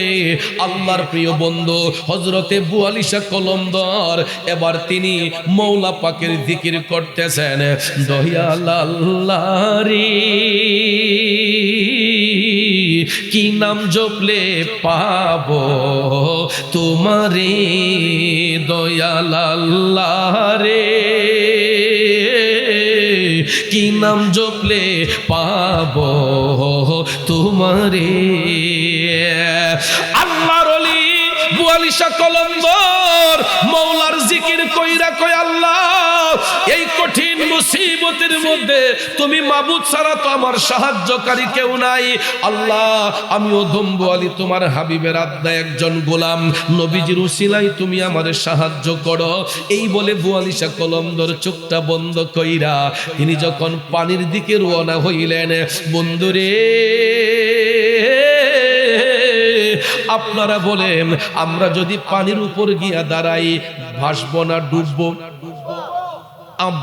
S1: আল্লাহর প্রিয় বন্ধু হযরতে বুয়ালি শাহ কলমদর, এবার তিনি মৌলা পাকের জিকির করতেছেন, দয়াল আল্লাহ রে কি নাম জপলে পাবো তোমারে, দয়াল আল্লাহ রে কি নাম জপলে পাবো তোমারে। আল্লাহর ওলি বুয়ালি শাহ কলমদর মৌলার জিকির কইরা কয়, আল্লাহ এই কঠিন মুসিবতের মধ্যে তুমি মাবুদ ছাড়া তো আমার সাহায্যকারী কেউ নাই। আল্লাহ আমি অধম বুয়ালি তোমার হাবিবের আদ্দা একজন গোলাম, নবীজির উসিলায় তুমি আমারে সাহায্য করো। এই বলে বুয়ালি শাহ কলমদর চোখটা বন্ধ কইরা তিনি যখন পানির দিকে রওনা হইলেন, বন্ধুরে আপনারা বলেন আমরা যদি পানির উপর গিয়া দাঁড়াই ভাসবো না ডুববো?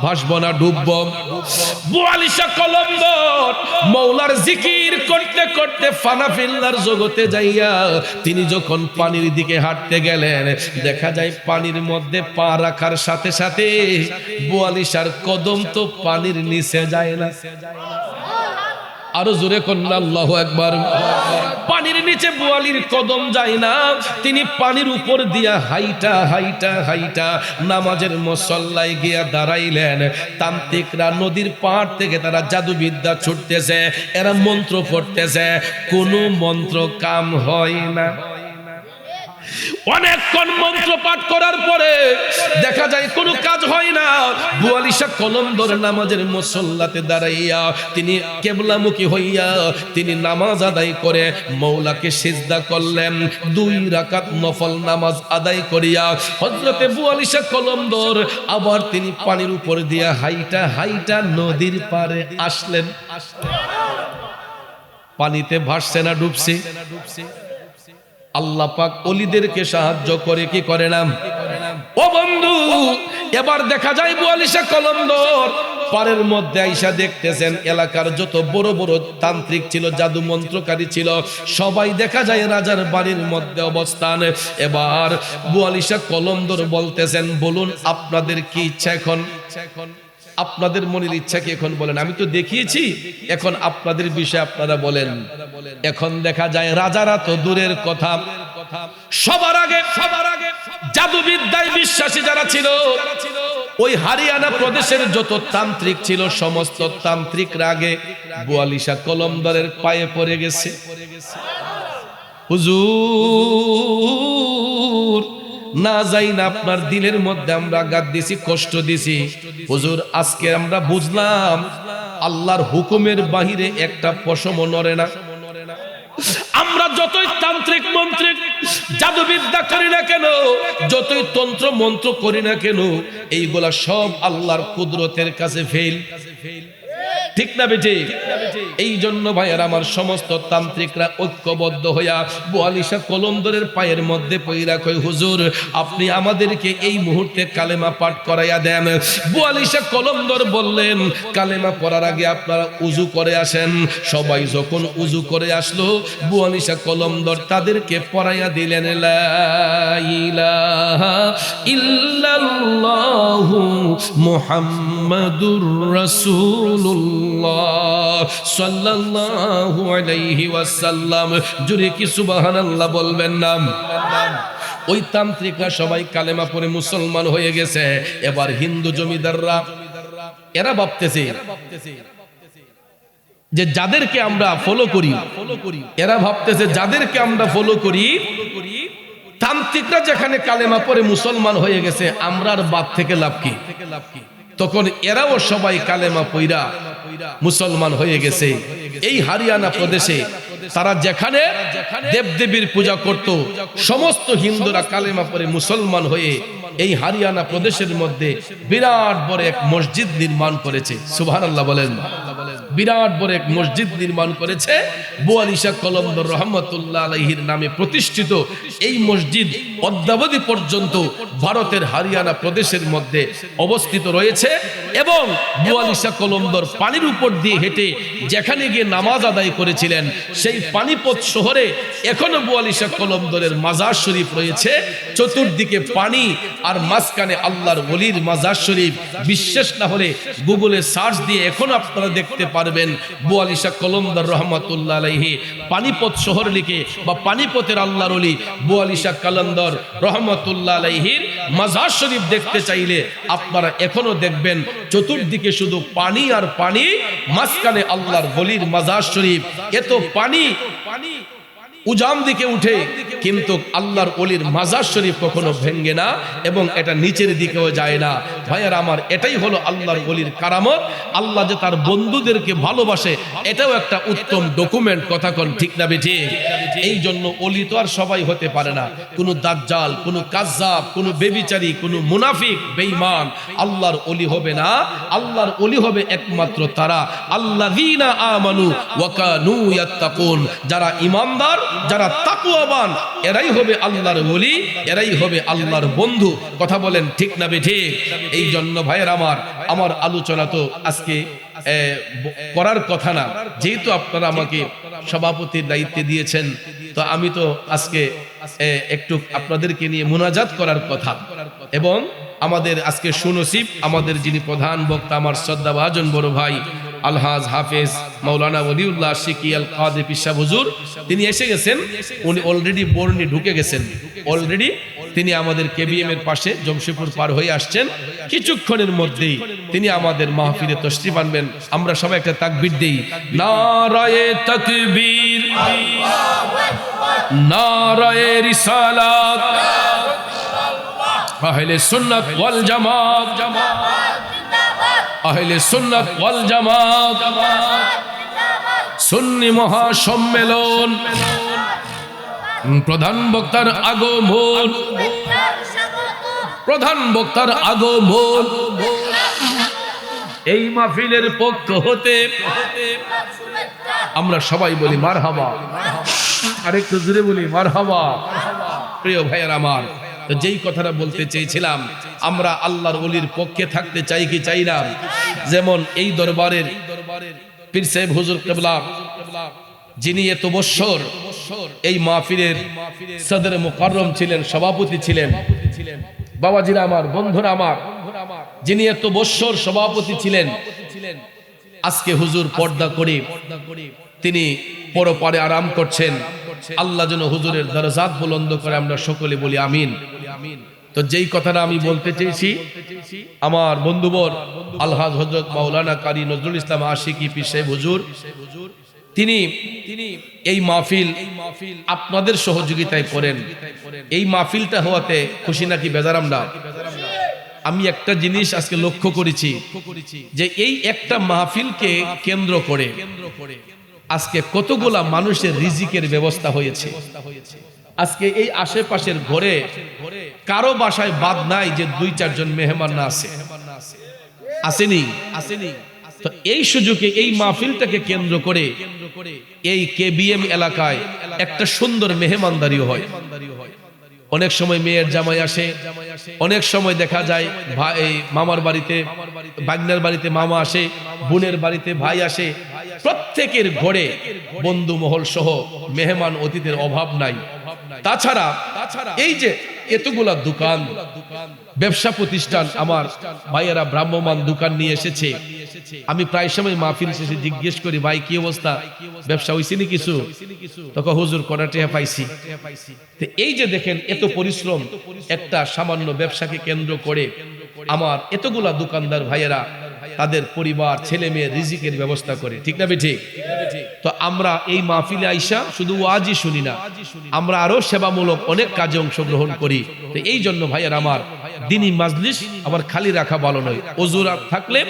S1: ভাসবো না ডুববো? বুয়ালি শাহ কলমদর মৌলার জিকির করতে করতে ফানাফিল্লার জগতে যাইয়া তিনি যখন পানির দিকে হাঁটতে গেলেন, দেখা যায় পানির মধ্যে পা রাখার সাথে সাথে বুয়ালি শাহর কদম তো পানির নিচে যায় না। আরো জোরে কন্যা আল্লাহু আকবার। পানির নিচে বুয়ালির কদম যায় না, তিনি পানির উপর দিয়া হাইটা হাইটা হাইটা নামাজের মুসল্লায় গিয়া দাঁড়াইলেন। তান্ত্রিকরা নদীর পাড় থেকে তারা জাদুবিদ্যা ছুটতেছে, এরা মন্ত্র পড়তেছে, কোনো মন্ত্র কাম হয় না। অনেকক্ষণ মন্ত্র পাঠ করার পরে দেখা যায় কোনো কাজ হয় না। বুয়ালি শাহ কলমদর নামাজের মুসল্লাতে দাঁড়াইয়া তিনি কিবলামুখী হইয়া তিনি নামাজ আদায় করে মৌলাকে সিজদা করলেন। 2 রাকাত নফল নামাজ আদায় করিয়া হযরতে বুয়ালি শাহ কলমদর আবার তিনি পানির উপর দিয়া হাইটা হাইটা নদীর পারে আসলেন। পানিতে ভাসছে না ডুবছে? আল্লাহ পাক ওলিদেরকে সাহায্য করে কি করে না? ও বন্ধু, এবার দেখা যায় বুয়ালি শাহ কলমদর পারের মধ্যে আইসা দেখতেছেন এলাকার যত বড় বড় তান্ত্রিক ছিল, জাদু মন্ত্রকারী ছিল, সবাই দেখা যায় রাজার বাড়ির মধ্যে অবস্থান। এবার বুয়ালি শাহ কলমদর বলতেছেন, বলুন আপনাদের কি ইচ্ছা এখন? আপনাদের মনের ইচ্ছা কি এখন বলেন? আমি তো দেখিয়েছি, এখন আপনাদের বিষয় আপনারা বলেন। এখন দেখা যায় রাজারা তো দূরের কথা, সবার আগে জাদুবিদ্যায় বিশ্বাসী যারা ছিল ওই হরিয়ানা প্রদেশের যত তান্ত্রিক ছিল সমস্ত তান্ত্রিকরা আগে বুয়ালি শাহ কলমদরের পায়ে পড়ে গেছে। হুজুর না যাই না, আপনার দিলের মধ্যে আমরা আঘাত দিছি, কষ্ট দিছি। হুজুর আজকে আমরা বুঝলাম আল্লাহর হুকুমের বাহিরে একটা পশমও নড়ে না। আমরা যতই তান্ত্রিক মন্ত্রিক জাদুবিদ্যা করি না কেন, যতই তন্ত্র মন্ত্র করি না কেন, এইগুলা সব আল্লাহর কুদরতের কাছে ফেল। ঠিক না বেটে? এই জন্য ভাইয়ার আমার সমস্ত তান্ত্রিকরা ঐক্যবদ্ধ হইয়া বুয়ালি শাহ কলমদরের পায়ের মধ্যে পইরা কই, হুজুর আপনি আমাদেরকে এই মুহূর্তে কালেমা পাঠ করাইয়া দেন। বুয়ালি শাহ কলমদর বললেন, কালেমা পড়ার আগে আপনারা উজু করে আসেন। সবাই যখন উজু করে আসলো, বুয়ালি শাহ কলমদর তাদেরকে পড়াইয়া দিলেন, লা ইলাহা ইল্লাল্লাহু মুহাম্মাদুর রাসূলুল্লাহ সাল্লাল্লাহু আলাইহি ওয়াসাল্লাম। জোরে কি সুবহানাল্লাহ বলবেন না? ওই তান্ত্রিকরা সবাই কালেমা পড়ে মুসলমান হয়ে গেছে। এবার হিন্দু জমিদাররা এরা ভাবতেছে যে যাদেরকে আমরা ফলো করি, এরা ভাবতেছে যাদেরকে আমরা ফলো করি, তান্ত্রিকরা যেখানে কালেমা পড়ে মুসলমান হয়ে গেছে, আমরা আর বাদ থেকে লাভ কি? তখন এরাও সবাই কালেমা পইরা মুসলমান হয়ে গেছে। এই হরিয়ানা প্রদেশে তারা যেখানে দেবদেবীর পূজা করত, সমস্ত হিন্দুরা কালেমা পড়ে মুসলমান হয়ে এই হরিয়ানা প্রদেশের মধ্যে বিরাট বড় এক মসজিদ নির্মাণ করেছে। সুবহানাল্লাহ বলেন। বিরাট বড় এক মসজিদ নির্মাণ করেছে। বোয়ালি শাহ কলন্দর রহমতুল্লাহ আলাইহির নামে প্রতিষ্ঠিত এই মসজিদ অদ্যাবধি পর্যন্ত ভারতের হরিয়ানা প্রদেশের মধ্যে অবস্থিত রয়েছে। এবং বোয়ালি শাহ কলন্দর পানির উপর দিয়ে হেঁটে যেখানে গিয়ে নামাজ আদায় করেছিলেন সেই পানিপথ শহরে এখনো বোয়ালি শাহ কলন্দরের মাজার শরীফ রয়েছে। চতুর্দিকে পানি আর মাঝখানে আল্লাহর ওলির মাজার শরীফ। বিশ্বাস না হলে গুগলে সার্চ দিয়ে এখন আপনারা দেখতে পারবেন বোয়ালি শাহ কলন্দর রহমতুল্লাহ আলাইহি পানিপথ শহর লিখে বা পানিপথের আল্লাহর ওলি বোয়ালি শাহ কলন্দর রহমতুল্লাহ আলাইহির মাজার শরীফ দেখতে চাইলে আপনারা এখনো দেখবেন চতুর্দিকে শুধু পানি আর পানি, মাঝখানে আল্লাহর ওলির মাজার শরীফ। এত পানি উজাম দিকে উঠে কিন্তু আল্লাহর ওলির মাজার শরীফ কখনো ভেঙ্গে না এবং এটা নিচের দিকেও যায় না। ভাইয়ার আমার, এটাই হলো আল্লাহর ওলির কারামত। আল্লাহ যে তার বন্ধুদেরকে ভালোবাসে এটাও একটা উত্তম ডকুমেন্ট। কথা কোন ঠিক না বেঠি? এই জন্য ওলি তো আর সবাই হতে পারে না। কোনো দাজ্জাল, কোনো কাজ্জাব, কোনো বেবিচারী, কোনো মুনাফিক, বেঈমান আল্লাহর ওলি হবে না। আল্লাহর ওলি হবে একমাত্র তারা আল্লাযীনা আমানু ওয়া কানু ইয়াত্তাকুন, যারা ঈমানদার, যারা তাকওয়াবান, এরাই হবে আল্লাহর ওলি, এরাই হবে আল্লাহর বন্ধু। কথা বলেন ঠিক না বেঠিক? এই জন্য ভাইয়ের আমার আলোচনা তো আজকে করার কথা না, যেহেতু আপনারা আমাকে সভাপতির দায়িত্বে দিয়েছেন, তো আমি তো আজকে একটু আপনাদেরকে নিয়ে মুনাজাত করার কথা। এবং আমাদের আজকে সুনসিব আমাদের যিনি প্রধান বক্তা, আমার শ্রদ্ধাভাজন বড় ভাই আলহাজ হাফেজ মাওলানা ওলিউল্লাহ আশিকি আল কাদের পীর সাহেব হুজুর, তিনি এসে গেছেন। উনি অলরেডি বর্ণি ঢুকে গেছেন। অলরেডি তিনি আমাদের কেবিএম এর পাশে জমশেদপুর পার হয়ে আসছেন। কিছুক্ষণের মধ্যেই তিনি আমাদের মাহফিলে তশরিফ আনবেন। আমরা সবাই একটা তাকবীর দেই, নারায়ে তাকবীর, নারায়ে রিসালাত, আহলে সুন্নাত ওয়াল জামাত, আহলে সুন্নাত ওয়াল জামাত, সুন্নি মহাসম্মেলন, প্রধান বক্তার আগমন, প্রধান বক্তার আগমন। এই মাহফিলের পক্ষ হতে আমরা সবাই বলি মারহাবা। আরেকটু জোরে বলি মারহাবা। প্রিয় ভাইয়ের আমার, তো যেই কথাটা বলতে চেয়েছিলাম, আমরা আল্লাহর ওলির পক্ষে থাকতে চাই কি চাই না? যেমন এই দরবারের পীর সাহেব হুজুর কিবলা, যিনি এত বছর এই মাহফিলের সদর মুকাররম ছিলেন, সভাপতি ছিলেন, বাবাজিরা আমার, বন্ধুরা আমার, যিনি এত বছর সভাপতি ছিলেন, আজকে হুজুর পর্দা করে তিনি পরপারে আরাম করছেন। আল্লাহ যেন হুজুরের দরজাত বুলন্দ করে, আমরা সকলে বলি আমিন। তো যেই কথাটা আমি বলতে চেয়েছি, আমার বন্ধুবর আলহাজ হযরত মাওলানা কারি নজরুল ইসলাম আশিকি পীর সাহেব হুজুর, তিনি এই মাহফিল আপনাদের সহযোগিতায় করেন। এই মাহফিলটা হওয়াতে খুশি নাকি বেজার? আমরা আমি একটা জিনিস আজকে লক্ষ্য করেছি যে এই একটা মাহফিলকে কেন্দ্র করে আজকে কতগুলা মানুষের রিজিকের ব্যবস্থা হয়েছে। আজকে এই আশেপাশের ঘরে কারো বাসায় বাদ নাই যে 2-4 জন মেহমান না আছে, আসেনি? তো এই সুযোগে এই মাহফিলটাকে কেন্দ্র করে এই কেবিএম এলাকায় একটা সুন্দর মেহমানদারিও হয়। অনেক সময় মেয়ের জামাই আসে, অনেক সময় দেখা যায় ভাই মামার বাড়িতে, বাগনার বাড়িতে মামা আসে, বোনের বাড়িতে ভাই আসে। প্রত্যেকের ঘরে বন্ধু মহল সহ মেহমান অতিথির অভাব নাই। তাছাড়া এই যে এতগুলা দোকান, ব্যবসা প্রতিষ্ঠান, আমার ভাইয়েরা ভ্রাম্যমান দোকান নিয়ে এসেছে। আমি প্রায় সময় মাহফিল শেষে জিজ্ঞেস করি, ভাই কি অবস্থা, ব্যবসা হইছে নি কিছু? তখন হুজুর কটা টাকা পাইছি। তো এই যে দেখেন এত পরিশ্রম একটা সামান্য ব্যবসাকে কেন্দ্র করে আমার এতগুলা দোকানদার ভাইয়েরা তাদের পরিবার, ছেলে মেয়ে রিজিকের ব্যবস্থা করে, ঠিক না বেঠিক? তো আমরা এই মাহফিলে আইসা শুধু ওয়াজই শুনি না, আমরা আরো সেবামূলক অনেক কাজে অংশগ্রহণ করি। তো এই জন্য ভাইয়ের আমার, দিনী মাজলিস আবার খালি রাখা ভালো নয়। ওযু থাকলে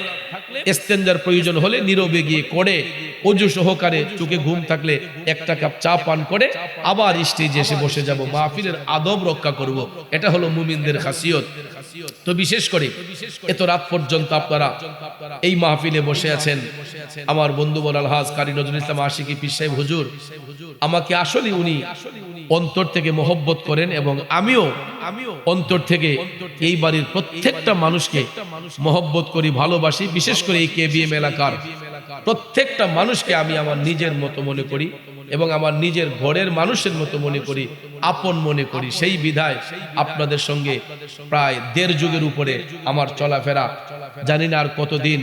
S1: ইস্তেনজার প্রয়োজন হলে নীরবে গিয়ে করে অজু সহকারে চোখে ঘুম থাকলে একটা কাপ চা পান করে আবার স্টেজে এসে বসে যাব, মাহফিলের আদব রক্ষা করব। এটা হলো মুমিনদের খাসিয়ত। তো বিশেষ করে এত রাত পর্যন্ত আপনারা এই মাহফিলে বসে আছেন। আমার বন্ধু বল আলহাজ কারি নজরুল ইসলাম আশিকি পীর সাহেব হুজুর আমাকে আসলে উনি অন্তর থেকে মহব্বত করেন, এবং আমিও অন্তর থেকে এই বাড়ির প্রত্যেকটা মানুষকে মহব্বত করি, ভালোবাসি। বিশেষ করে এই কেবিএম এলাকার প্রত্যেকটা মানুষকে আমি আমার নিজের মতো মনে করি এবং আমার নিজের ঘরের মানুষের মতো মনে করি, আপন মনে করি। সেই বিধায় আপনাদের সঙ্গে প্রায় 1.5 যুগের উপরে আমার চলাফেরা। জানি না আর কতদিন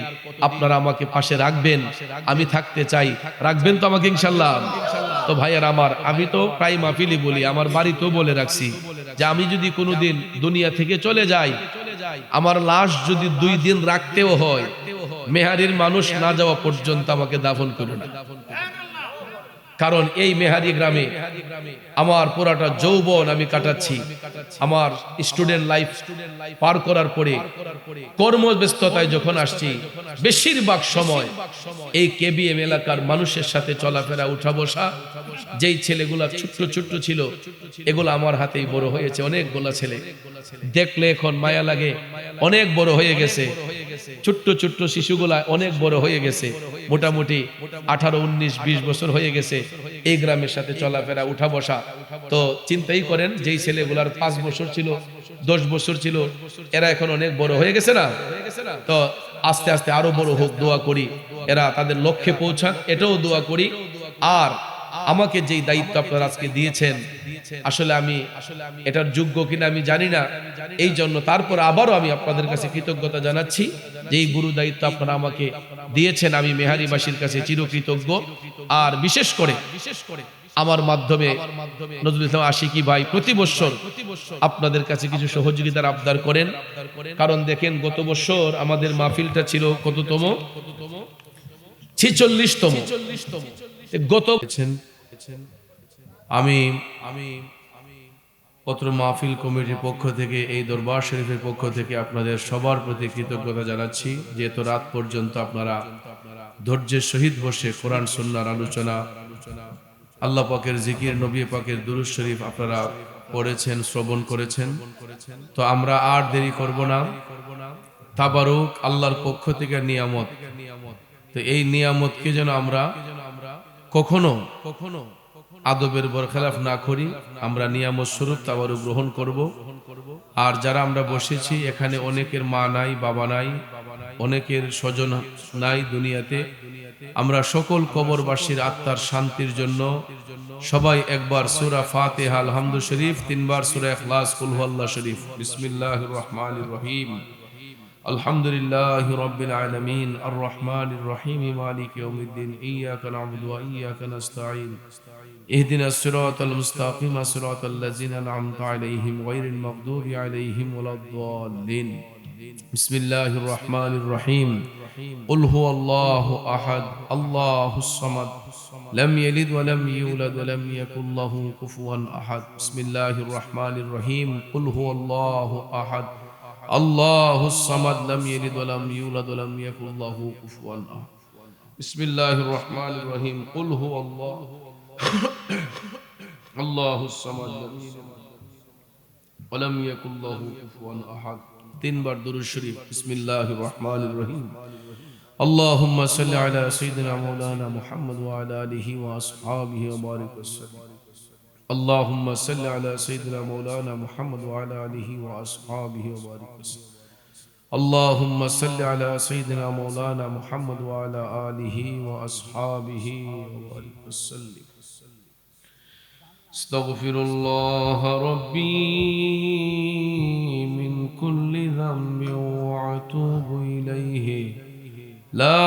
S1: আপনারা আমাকে পাশে রাখবেন, আমি থাকতে চাই। রাখবেন তো আমাকে ইনশাল্লাহ? তো ভাইয়ার আমার, আমি তো প্রায় মাহফিলি বলি, আমার বাড়িতেও বলে রাখছি যে আমি যদি কোনোদিন দুনিয়া থেকে চলে যাই, আমার লাশ যদি 2 দিন রাখতেও হয়, মেহারির মানুষ না যাওয়া পর্যন্ত আমাকে দাফন করো না। কারণ এই মেহারি গ্রামে আমার পুরাটা যৌবন আমি কাটাচ্ছি। আমার স্টুডেন্ট লাইফ পার করার পরে কর্মব্যস্ততায় যখন আসছি, বেশিরভাগ সময় এই কেবিএম এলাকার মানুষের সাথে চলাফেরা, উঠা বসা। যেই ছেলেগুলা ছোট্ট ছোট্ট ছিল, এগুলো আমার হাতেই বড় হয়েছে। অনেকগুলা ছেলে দেখলে এখন মায়া লাগে, অনেক বড় হয়ে গেছে। ছোট্ট ছোট্ট শিশুগুলা অনেক বড় হয়ে গেছে, মোটামুটি 18, 19, 20 বছর হয়ে গেছে এই গ্রামের সাথে চলাফেরা, উঠা বসা। তো চিন্তাই করেন, যেই ছেলেগুলার 5 বছর ছিল, 10 বছর ছিল, এরা এখন অনেক বড় হয়ে গেছে না? তো আস্তে আস্তে আরো বড় হোক, দোয়া করি এরা তাদের লক্ষ্যে পৌঁছাক, এটাও দোয়া করি। আর আমাকে যেই দায়িত্ব আপনারা আজকে দিয়েছেন, আসলে আমি এটার যোগ্য কিনা আমি জানি না। এই জন্য তারপর আবারও আমি আপনাদের কাছে কৃতজ্ঞতা জানাচ্ছি যে এই গুরু দায়িত্ব আপনারা আমাকে দিয়েছেন। আমি মেহারিবাসীর কাছে চিরকৃতজ্ঞ। আর বিশেষ করে আমার মাধ্যমে নজরুল ইসলাম আশিকি ভাই প্রতি বছর আপনাদের কাছে কিছু সহযোগিতার আবদার করেন। কারণ দেখেন, গত বছর আমাদের মাহফিলটা ছিল কততম? 46তম। গত আমি পত্র মাহফিল কমিটির পক্ষ থেকে, এই দরবার শরীফের পক্ষ থেকে আপনাদের সবার প্রতি কৃতজ্ঞতা জানাচ্ছি যে এত রাত পর্যন্ত আপনারা ধৈর্যের সহিত বসে কোরআন সুন্নাহর আলোচনা, আল্লাহ পাকের জিকির, নবী পাকের দুরূদ শরীফ আপনারা পড়েছেন, শ্রবণ করেছেন। তো আমরা আর দেরি করব না। তাবারুক আল্লাহর পক্ষ থেকে নিয়ামত। তো এই নিয়ামতকে যেন আমরা কখনো আদবের বরখেলাফ না করি, আমরা নিয়ামত স্বরূপ তাবারুক গ্রহণ করব। আর যারা আমরা বসেছি এখানে, অনেকের মা নাই, বাবা নাই, অনেকের স্বজন নাই দুনিয়াতে। আমরা সকল কবরবাসীর আত্মার শান্তির জন্য সবাই একবার সূরা ফাতিহা, আলহামদু শরীফ, 3 বার সূরা ইখলাস, কুল হুয়াল্লাহু শরীফ। বিসমিল্লাহির রহমানির রহিম। আলহামদুলিল্লাহি রাব্বিল আলামিন, আর রহমানির রহিম, মালিকি ইয়াউমিদ্দিন, ইয়্যাকা না'বুদু ওয়া ইয়্যাকা নাস্তাঈন, ইহদিনাস সিরাতাল মুস্তাকিম, সিরাতাল লাযিনা আন'আমতা আলাইহিম গায়রিল মাগদুবি আলাইহিম ওয়ালাদ-দাল্লিন। বিসমিল্লাহির রহমানির রহিম। কুল হুয়াল্লাহু আহাদ, আল্লাহুস সামাদ, লাম ইয়ালিদ ওয়া লাম ইউলাদ ওয়া লাম ইয়াকুল লাহু কুফুয়ান আহাদ। বিসমিল্লাহির রহমানির রহিম। কুল হুয়াল্লাহু আহাদ, আল্লাহুস সামাদ, লাম ইয়ালিদ ওয়া লাম ইউলাদ ওয়া লাম ইয়াকুল লাহু কুফুয়ান আহাদ। বিসমিল্লাহির রহমানির রহিম। কুল হুয়াল্লাহু আল্লাহুস সামাদ, লাম ইয়ালিদ ওয়া লাম ইয়াকুল লাহু কুফুয়ান আহাদ। 3 বার দুরূদ শরীফ। বিসমিল্লাহির রহমানির রহিম। আল্লাহুম্মা সাল্লি আলা সাইয়্যিদিনা মাওলানা মুহাম্মদ ওয়া আলা আলিহি ওয়া আসহাবিহি ওয়া বারিক ওয়াসাল্লিম। আল্লাহুম্মা সাল্লি আলা সাইয়্যিদিনা মাওলানা মুহাম্মদ ওয়া আলা আলিহি ওয়া আসহাবিহি ওয়া বারিক ওয়াসাল্লিম। আল্লাহুম্মা সাল্লি আলা সাইয়্যিদিনা মাওলানা মুহাম্মদ ওয়া আলা আলিহি ওয়া আসহাবিহি ওয়া বারিক ওয়াসাল্লিম। আস্তাগফিরুল্লাহ রাব্বী মিন কুল্লি যামবিন ওয়া আতুবু ইলাইহি, লা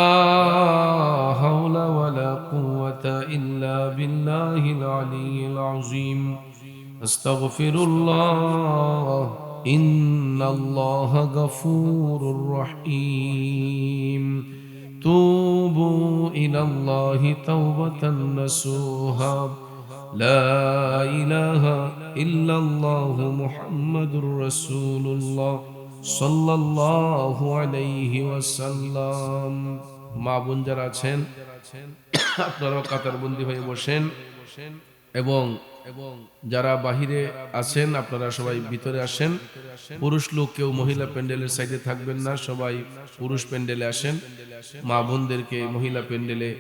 S1: হাওলা ওয়ালা কুওয়াতা ইল্লা বিল্লাহিল আলিয়্যিল আযীম। আস্তাগফিরুল্লাহ, ইন্নাল্লাহা গফুরুর রহিম। তুবু ইলাল্লাহি তাওবাতান নাসুহা, লা ইলাহা ইল্লাল্লাহু মুহাম্মাদুর রাসূলুল্লাহ সাল্লাল্লাহু আলাইহি ওয়াসাল্লাম। মা বোন যারা আছেন আপনারাও কাতারবন্দি হয়ে বসেন এবং যারা বাহিরে আছেন আপনারা সবাই ভিতরে আসেন। পুরুষ লোক কেউ মহিলা প্যান্ডেলের সাইডে থাকবেন না, সবাই পুরুষ প্যান্ডেলে আসেন। মা বোনদেরকে মহিলা প্যান্ডেলে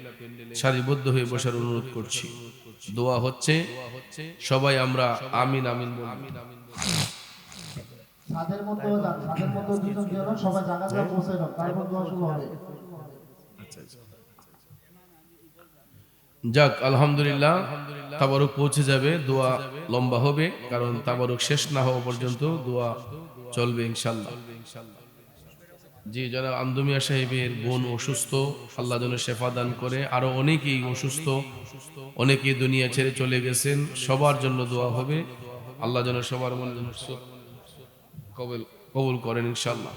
S1: সারিবদ্ধ হয়ে বসার অনুরোধ করছি। দোয়া হচ্ছে, সবাই আমরা আমিন আমিন বলব।
S2: ছাদের মধ্যে যান, ছাদের মধ্যে দুজন গেল, সবাই জানাজা পৌঁছে দাও, তারপর দোয়া শুরু হবে।
S1: যাক, আলহামদুলিল্লাহ, তাবারুক পৌঁছে যাবে। দোয়া লম্বা হবে, কারণ তাবারুক শেষ না হওয়া পর্যন্ত দোয়া চলবে ইনশাল্লাহ। জি, যারা আন্দুমিয়া সাহেবের বোন অসুস্থ, আল্লাহ যেন শেফা দান করে। আরো অনেকেই অসুস্থ, অনেকেই দুনিয়া ছেড়ে চলে গেছেন, সবার জন্য দোয়া হবে। আল্লাহ যেন সবার মনে কবুল করেন ইনশাল্লাহ।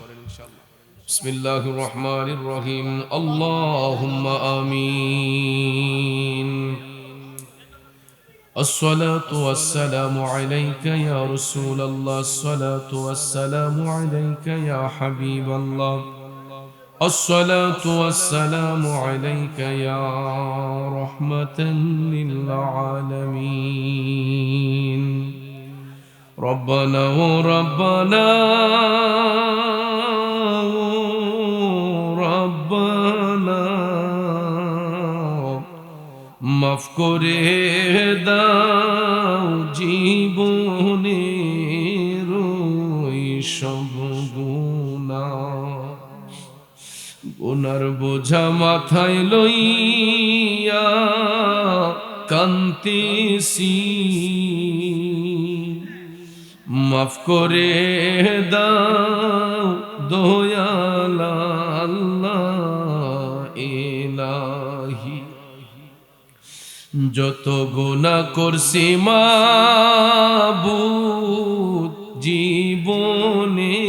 S1: বিসমিল্লাহির রহমানির রহিম। আল্লাহুম্মা আমিন। الصلاة والسلام عليك يا رسول الله، الصلاة والسلام عليك يا حبيب الله، الصلاة والسلام عليك يا رحمة للعالمين. ربنا وربنا ربنا মাফ করে দাও জীবনের সব গুনার বোঝা মাথায় লইয়া কান্তিসি, মাফ করে দাও দয়াল আল্লাহ ইলাহি। যত গুনাহ করছি মাবুদ জীবনে,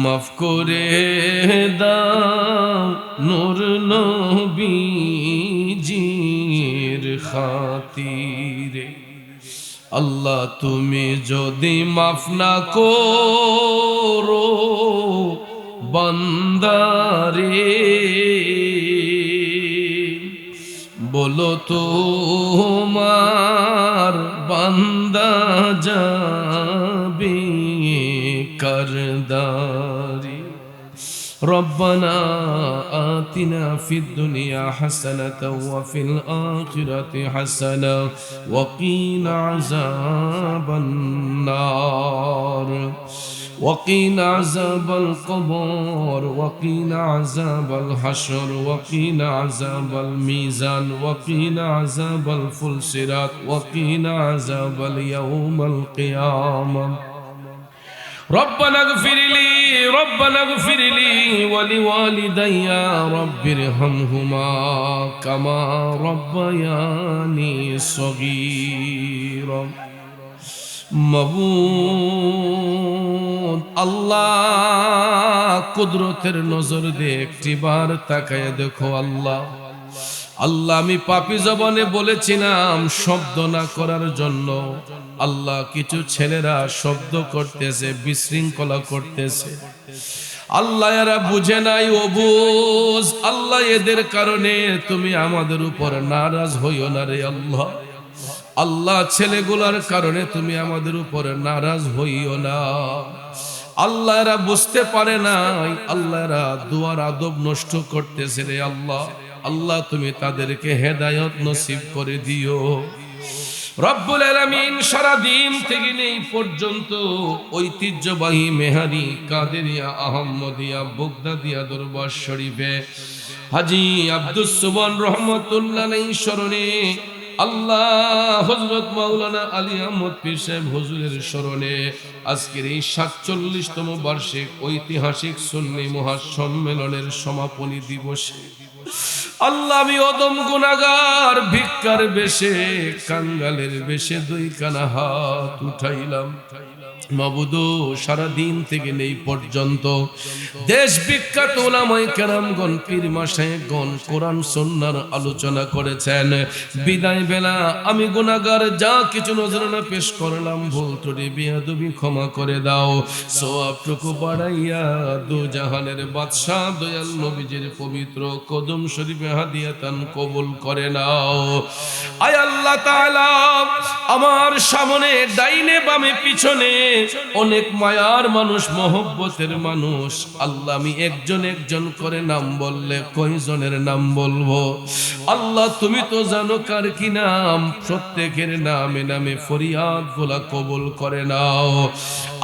S1: মাফ করে দাও নূর নবীজির খাতিরে। আল্লাহ তুমি যদি মাফ না করো বান্দারে, বলো তোমার বান্দা যাবে করদারি। ربنا آتنا في الدنيا حسنة وفي الآخرة حسنة وقنا عذاب النار، وقنا عذاب القبر، وقنا عذاب الحشر، وقنا عذاب الميزان، وقنا عذاب الفلسرات، وقنا عذاب اليوم القيامة. ربنا اغفر لي، ربنا اغفر لي ولوالدي رب ارحمهما كما ربياني صغيرا. মাবুদ আল্লাহ, কুদরতের নজর দিয়ে একটিবার তাকায় দেখো আল্লাহ। আল্লাহ আমি পাপী জবানে বলেছিলাম শব্দ না করার জন্য। আল্লাহ কিছু ছেলেরা শব্দ করতেছে, বিশৃঙ্খলা করতেছে। আল্লাহ এরা বুঝে নাই, ও বুঝ আল্লাহ, এদের কারণে তুমি আমাদের উপর নারাজ হইও না রে আল্লাহ। আল্লাহ ছেলেগুলার কারণে তুমি আমাদের উপর নারাজ হইও না আল্লাহ। এরা বুঝতে পারে নাই, আল্লাহ এরা দুয়ার আদব নষ্ট করতেছে রে আল্লাহ। আল্লাহ তুমি তাদেরকে হেদায়েত নসিব করে দিও রব্বুল আলামিন। সারা দিন থেকে এই পর্যন্ত ঐতিহ্যবাহী মেহারি কাদেরিয়া আহমদিয়া বগদাদিয়া দরবার শরীফে হাজী আব্দুস সুবহান রহমাতুল্লাহ আলাইহি স্মরণে আল্লাহ হযরত মাওলানা আলী আহমদ পীর সাহেব হুজুরের স্মরণে আজকের এই ৪৭তম বার্ষিক ঐতিহাসিক সুন্নি মহাসম্মেলনের সমাপনী দিবসে আল্লাহ আমি অদম গুনাহগার ভিক্ষার বেশে কাঙ্গালের বেশে দুই কানা হাত উঠাইলাম। মাবুদু সারাদিন থেকে নেই পর্যন্ত দেশ বিখ্যাত ওলামায়ে কেরামগণ পীর মাশায়েখগণ কোরআন সুন্নাহর আলোচনা করেছেন। বিদায় বেলা আমি গুনাহগার, যা কিছু নজরানা পেশ করলাম ভুল ত্রুটি বেয়াদবি ক্ষমা করে দাও। সওয়াবটুকু বাড়াইয়া দু জাহানের বাদশা দয়াল নবীজির পবিত্র কদম শরীফে হাদিয়াতান কবুল করে নাও। আয় আল্লাহ তাআলা, আমার সামনে ডাইনে বামে পিছনে অনেক মায়ার মানুষ, মহব্বতের মানুষ। আল্লাহ, আমি একজন একজন করে নাম বললে কয়জনের নাম বলবো? আল্লাহ, তুমি তো জানো কার কি নাম। প্রত্যেকের নামে নামে ফরিয়াদ গুলা কবুল করে নাও।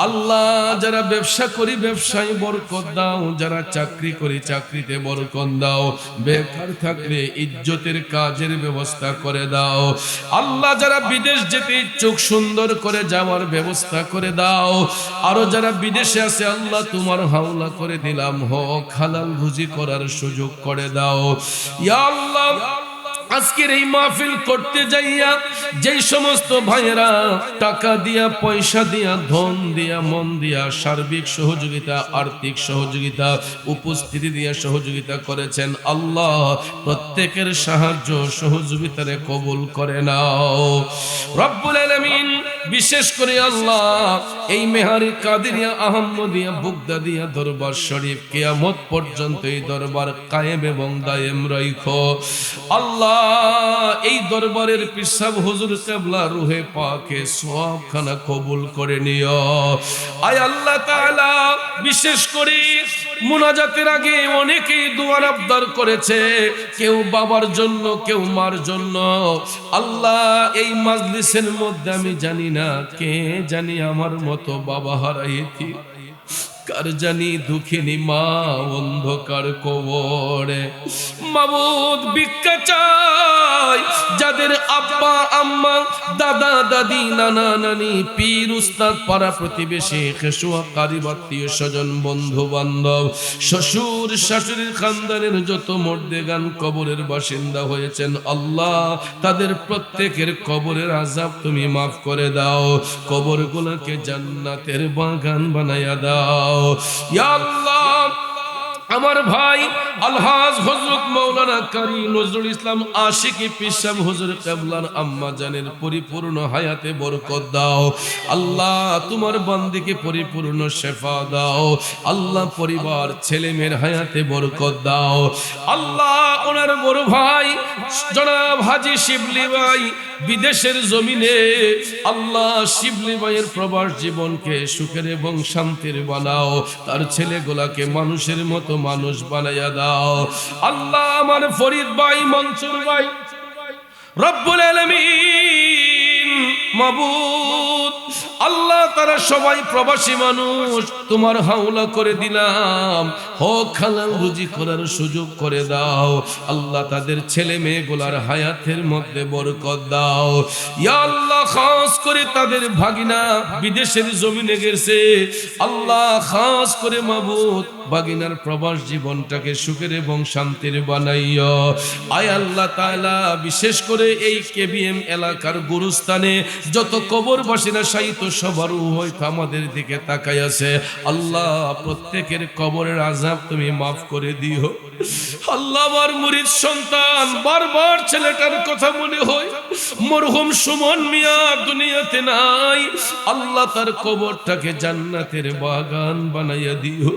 S1: আল্লাহ, যারা ব্যবসা করি ব্যবসায় বরকত দাও, যারা চাকরি করি চাকরিতে বরকত দাও, বেকার থাকলে ইজ্জতের কাজের ব্যবস্থা করে দাও। আল্লাহ, যারা বিদেশ যেতে ইচ্ছুক সুন্দর করে যাওয়ার ব্যবস্থা করে দাও। আরো যারা বিদেশে আছে আল্লাহ, তোমার হাওলা করে দিলাম, হক হালাল রুজি করার সুযোগ করে দাও। ইয়া আল্লাহ, আজকের এই মাহফিল করতে যাইয়া যেই সমস্ত ভাইয়েরা টাকা দিয়া, পয়সা দিয়া, ধন দিয়া, মন দিয়া, সার্বিক সহযোগিতা, আর্থিক সহযোগিতা, উপস্থিতি দিয়া সহযোগিতা করেছেন, আল্লাহ প্রত্যেকের সাহায্য সহযোগিতারে কবুল করে নাও রব্বুল আলামিন। বিশেষ করে আল্লাহ, এই মেহারি কাদেরিয়া আহমদিয়া বুগদাদিয়া দরবার শরীফ কিয়ামত পর্যন্ত এই দরবার কায়েম এবং দায়েম রাখো আল্লাহ। এই দরবারের পিসাব হুজুর কিবলা রুহে পাকে সওয়াবখানা কবুল করে নিও। আয় আল্লাহ তাআলা, বিশেষ করে মুনাজাতের আগে অনেকেই দুয়ার আবদার করেছে, কেউ বাবার জন্য, কেউ মার জন্য। আল্লাহ, এই মাজলিসের মধ্যে আমি জানি না কে জানি আমার মতো বাবা হারাইছি, কার জানি দুঃখিনী মা অন্ধকার কবরে। মাবুদ, ভিক্ষা চাই যাদের আব্বা আম্মা, দাদা দাদি, নানা নানি, পীর উস্তাদ, পাড়া প্রতিবেশী, খেসুয়া কারিব, আত্মীয় স্বজন, বন্ধু বান্ধব, শ্বশুর শাশুড়ির খানদানের যত মর্দেগান কবরের বাসিন্দা হয়েছেন আল্লাহ, তাদের প্রত্যেকের কবরের আযাব তুমি মাফ করে দাও, কবরগুলোকে জান্নাতের বাগান বানায়া দাও। ইয়া আল্লাহ, আমার ভাই আলহাজ হযরত মাওলানা কারি নজরুল ইসলাম আশিকি পিসাব হুজুর কিবলার আম্মা জানের পরিপূর্ণ হায়াতে বরকত দাও আল্লাহ। তোমার বান্দিকে পরিপূর্ণ শেফা দাও আল্লাহ। পরিবার ছেলে মেয়ের হায়াতে বরকত দাও আল্লাহ। ওনার বড় ভাই জনাব হাজী শিবলি ভাই বিদেশের জমিনে আল্লাহ, শিবলি ভাইয়ের প্রবাস জীবনকে সুখের এবং শান্তির বানাও, তার ছেলেগুলাকে মানুষের মতো মানুষ বানাইয়া দাও আল্লাহ। আমার ফরিদ ভাই, মনসুর ভাই, রব্বুল আলামিন মাবুদ আল্লাহ, তারা সবাই প্রবাসী মানুষ, তোমার হাওলা করে দিলাম, হক হালাল রুজি করার সুযোগ করে দাও আল্লাহ। তাদের ছেলে মেয়েগুলার হায়াতের মধ্যে বরকত দাও ইয়া আল্লাহ। খাস করে তাদের ভাগিনা বিদেশের জমিনে গেছে আল্লাহ, খাস করে মাবুদ ভাগিনার প্রবাস জীবনটাকে সুখের এবং শান্তির বানাইও আয় আল্লাহ তাআলা। বিশেষ করে এই কেবিএম এলাকার গুরুস্থানে যত কবরবাসীরা শায়িত সবার হয়তো আমাদের দিকে তাকাই আছে আল্লাহ, প্রত্যেকের কবরের আযাব তুমি মাফ করে দিও আল্লাহ। আমার মুরিদ সন্তান বারবার ছেলেটার কথা মনে হয়, মরহুম সুমন মিয়া দুনিয়াতে নাই আল্লাহ, তার কবরটাকে জান্নাতের বাগান বানাইয়া দিও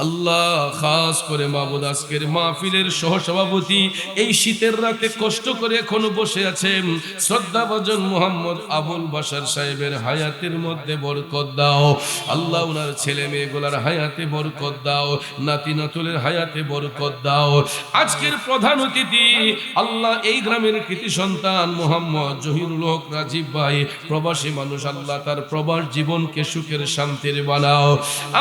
S1: আল্লাহ। খাস করে মাবুদ আজকের মাহফিলের সহসভাপতি, এই শীতের রাতে কষ্ট করে এখনো বসে আছেন শ্রদ্ধাভাজন মোহাম্মদ আবুল বাশার সাহেবের হায়াতের মধ্যে বরকত দাও আল্লাহ। ওনার ছেলে মেয়েগুলার হায়াতে বরকত দাও, নাতি নাতুলের হায়াতে বরকত দাও। আজকের প্রধান অতিথি আল্লাহ, এই গ্রামের কৃতি সন্তান মোহাম্মদ জহিরুল হক রাজীব ভাই, প্রবাসী মানুষ আল্লাহ, তার প্রবাস জীবনকে সুখের শান্তির বানাও।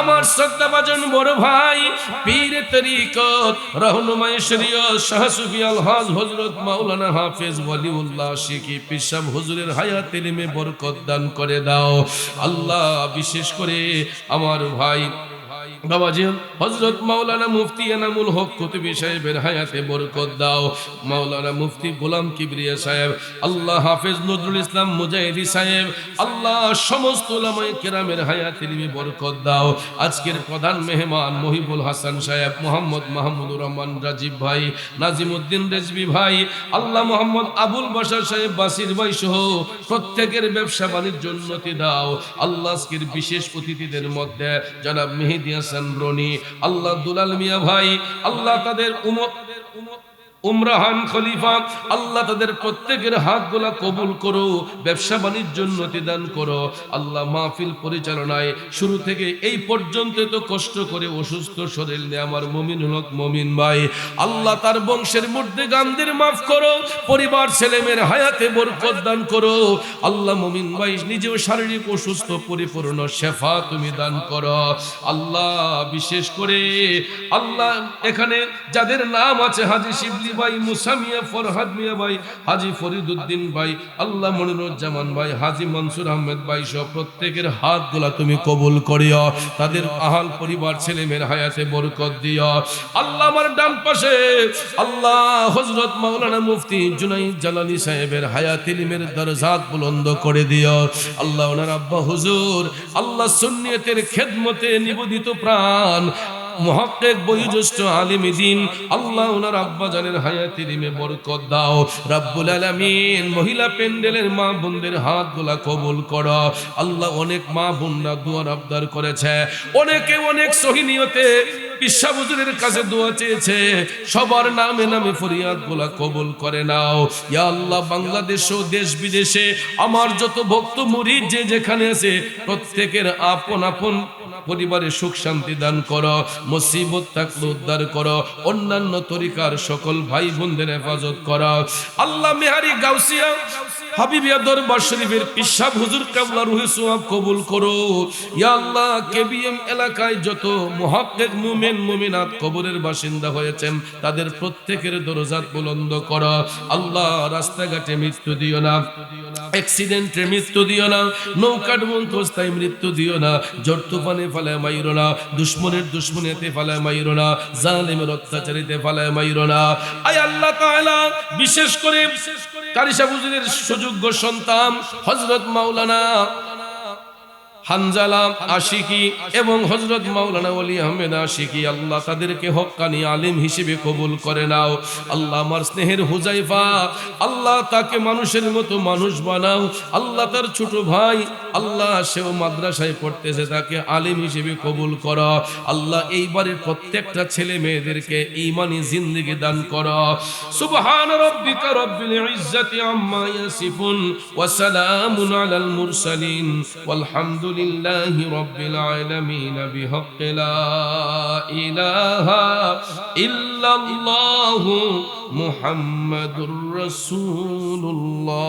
S1: আমার শ্রদ্ধাভাজন বড় ভাই পীরে তরিকত রহনুমায়ে শরীয়ত শাহ সুফি আলহাজ হযরত মাওলানা হাফেজ ওয়ালিউল্লাহ শিকি পিসাব হুজুরের হায়াত ইলমে বরকত দান করে দাও আল্লাহ। বিশেষ করে আমার ভাই বাবাজি হযরত মাওলানা মুফতি এনামুল হক কুতুবী সাহেবের হায়াতে বরকত দাও। মাওলানা মুফতি গোলাম কিবরিয়া সাহেব, আল্লাহ হাফেজ নজরুল ইসলাম মুজাহিদি সাহেব, আল্লাহ সমস্ত উলামায়ে কেরামের হায়াতে তুমি বরকত দাও। আজকের প্রধান মেহমান মহিবুল হাসান সাহেব, মোহাম্মদ মাহমুদুর রহমান রাজীব ভাই, নাজিমউদ্দিন রেজবি ভাই, আল্লাহ মোহাম্মদ আবুল বাশার সাহেব, বাসির ভাই সহ প্রত্যেকের ব্যবসা বাণিজ্য উন্নতি দাও। আল্লাহ আজকের বিশেষ অতিথিদের মধ্যে জনাব মেহেদী হাসান রনি, আল্লাহ দুলাল মিয়া ভাই, আল্লাহ তাদের উমরাহান খলিফা, আল্লাহ তাদের প্রত্যেকের হাতগুলা কবুল করো, ব্যবসা বাণিজ্য উন্নতি দান করো। আল্লাহ মাহফিল পরিচালনায় শুরু থেকে এই পর্যন্ত তো কষ্ট করে অসুস্থ শরীর নিয়ে আমার মুমিনুল হক মুমিন ভাই, আল্লাহ তার বংশের মধ্যে গামদের মাফ করো, পরিবার ছেলেমেয়ের হায়াতে বরকত দান করো। আল্লাহ মুমিন ভাই নিজেও শারীরিক অসুস্থ, পরিপূর্ণ শেফা তুমি দান করো। আল্লাহ বিশেষ করে আল্লাহ এখানে যাদের নাম আছে হাজী শিবলি ভাই, মুসা মিয়া, ফরহাদ মিয়া ভাই, হাজী ফরিদউদ্দিন ভাই, আল্লাহ মনিরুজ্জামান ভাই, হাজী মনসুর আহমেদ ভাই সহ প্রত্যেকের হাতগুলা তুমি কবুল করিও, তাদের আহাল পরিবার ছেলেমেয়ের হায়াতে বরকত দিও। আল্লাহ আমার ডান পাশে আল্লাহ হযরত মাওলানা মুফতি জুনাইদ জালালী সাহেবের হায়াত ইলমের দরজাত বুলন্দ করে দিও। আল্লাহ ওনার আব্বা হুজুর আল্লাহ সুন্নিয়তের খেদমতে নিবেদিত প্রাণ মুহাক্কিক বয়োজ্যেষ্ঠ আলিম দ্বীন, আল্লাহ ওনার আব্বা জানের হায়াতে ইলমে বরকত দাও রব্বুল আলামিন। মহিলা প্যান্ডেলের মা বোনদের হাতগুলা কবুল করো। আল্লাহ অনেক মা বোনরা দুয়ার আবদার করেছে, অনেকে অনেক সহি নিয়তে পিসা হুজুরের কাছে দোয়া চেয়েছে, সবার নামে নামে ফরিয়াদ গুলা কবুল করে নাও। ইয়া আল্লাহ বাংলাদেশ ও দেশ বিদেশে আমার যত ভক্ত মুরিদ যে যেখানে আছে প্রত্যেকের আপন আপন পরিবারে সুখ শান্তি দান করো, মুসিবত থাকলে উদ্ধার করো, অন্যান্য তরিকার সকল ভাই বোনদের হেফাজত করো। আল্লাহ মেহারি গাউসিয়া হাবিবিয়া দরবার শরীফের পিসাব হুজুর কাবলা রুহে সোয়াব কবুল করো। ইয়া আল্লাহ কেবিএম এলাকায় যত মুহাক্কিক মুমিন মুমিনাত কবরের বাসিন্দা হয়েছেন তাদের প্রত্যেকের দরজাত বুলন্দ করো। আল্লাহ রাস্তাঘাটে মৃত্যু দিও না, অ্যাক্সিডেন্টে মৃত্যু দিও না, নৌকার অবস্থায় মৃত্যু দিও না, ঝড় তুফানে ফালায় মাইরো না, দুশমনের দুশমনেতে ফালায় মাইরো না, জালিমের অত্যাচারিতে ফালায় মাইরো না। আয় আল্লাহ তাআলা বিশেষ করে কারি সাহেব হুজুরের সুযোগ্য সন্তান হযরত মাওলানা হানজালা আশিকি এবং হযরত মাওলানা ওলি আহমেদ আশিকি, আল্লাহ তাদেরকে হক্কানি আলিম হিসেবে কবুল করে নাও। আল্লাহ আমার স্নেহের হুজাইফা, আল্লাহ তাকে মানুষের মতো মানুষ বানাও। আল্লাহ তার ছোট ভাই, আল্লাহ সেও মাদ্রাসায় পড়তেছে, তাকে আলিম হিসেবে কবুল করো। আল্লাহ এইবারের প্রত্যেকটা ছেলে মেয়েদেরকে ঈমানি জিন্দেগি দান করো। সুবহান রাব্বিকা রাব্বিল ইজ্জাতি আম্মা ইয়াসিফুন ওয়া সালামুন আলাল মুরসালিন ওয়ালহামদুলিল্লাহি রাব্বিল আলামিন বিহাক্কি লা ইলাহা ইল্লাল্লাহু মুহাম্মাদুর রাসূলুল্লাহ।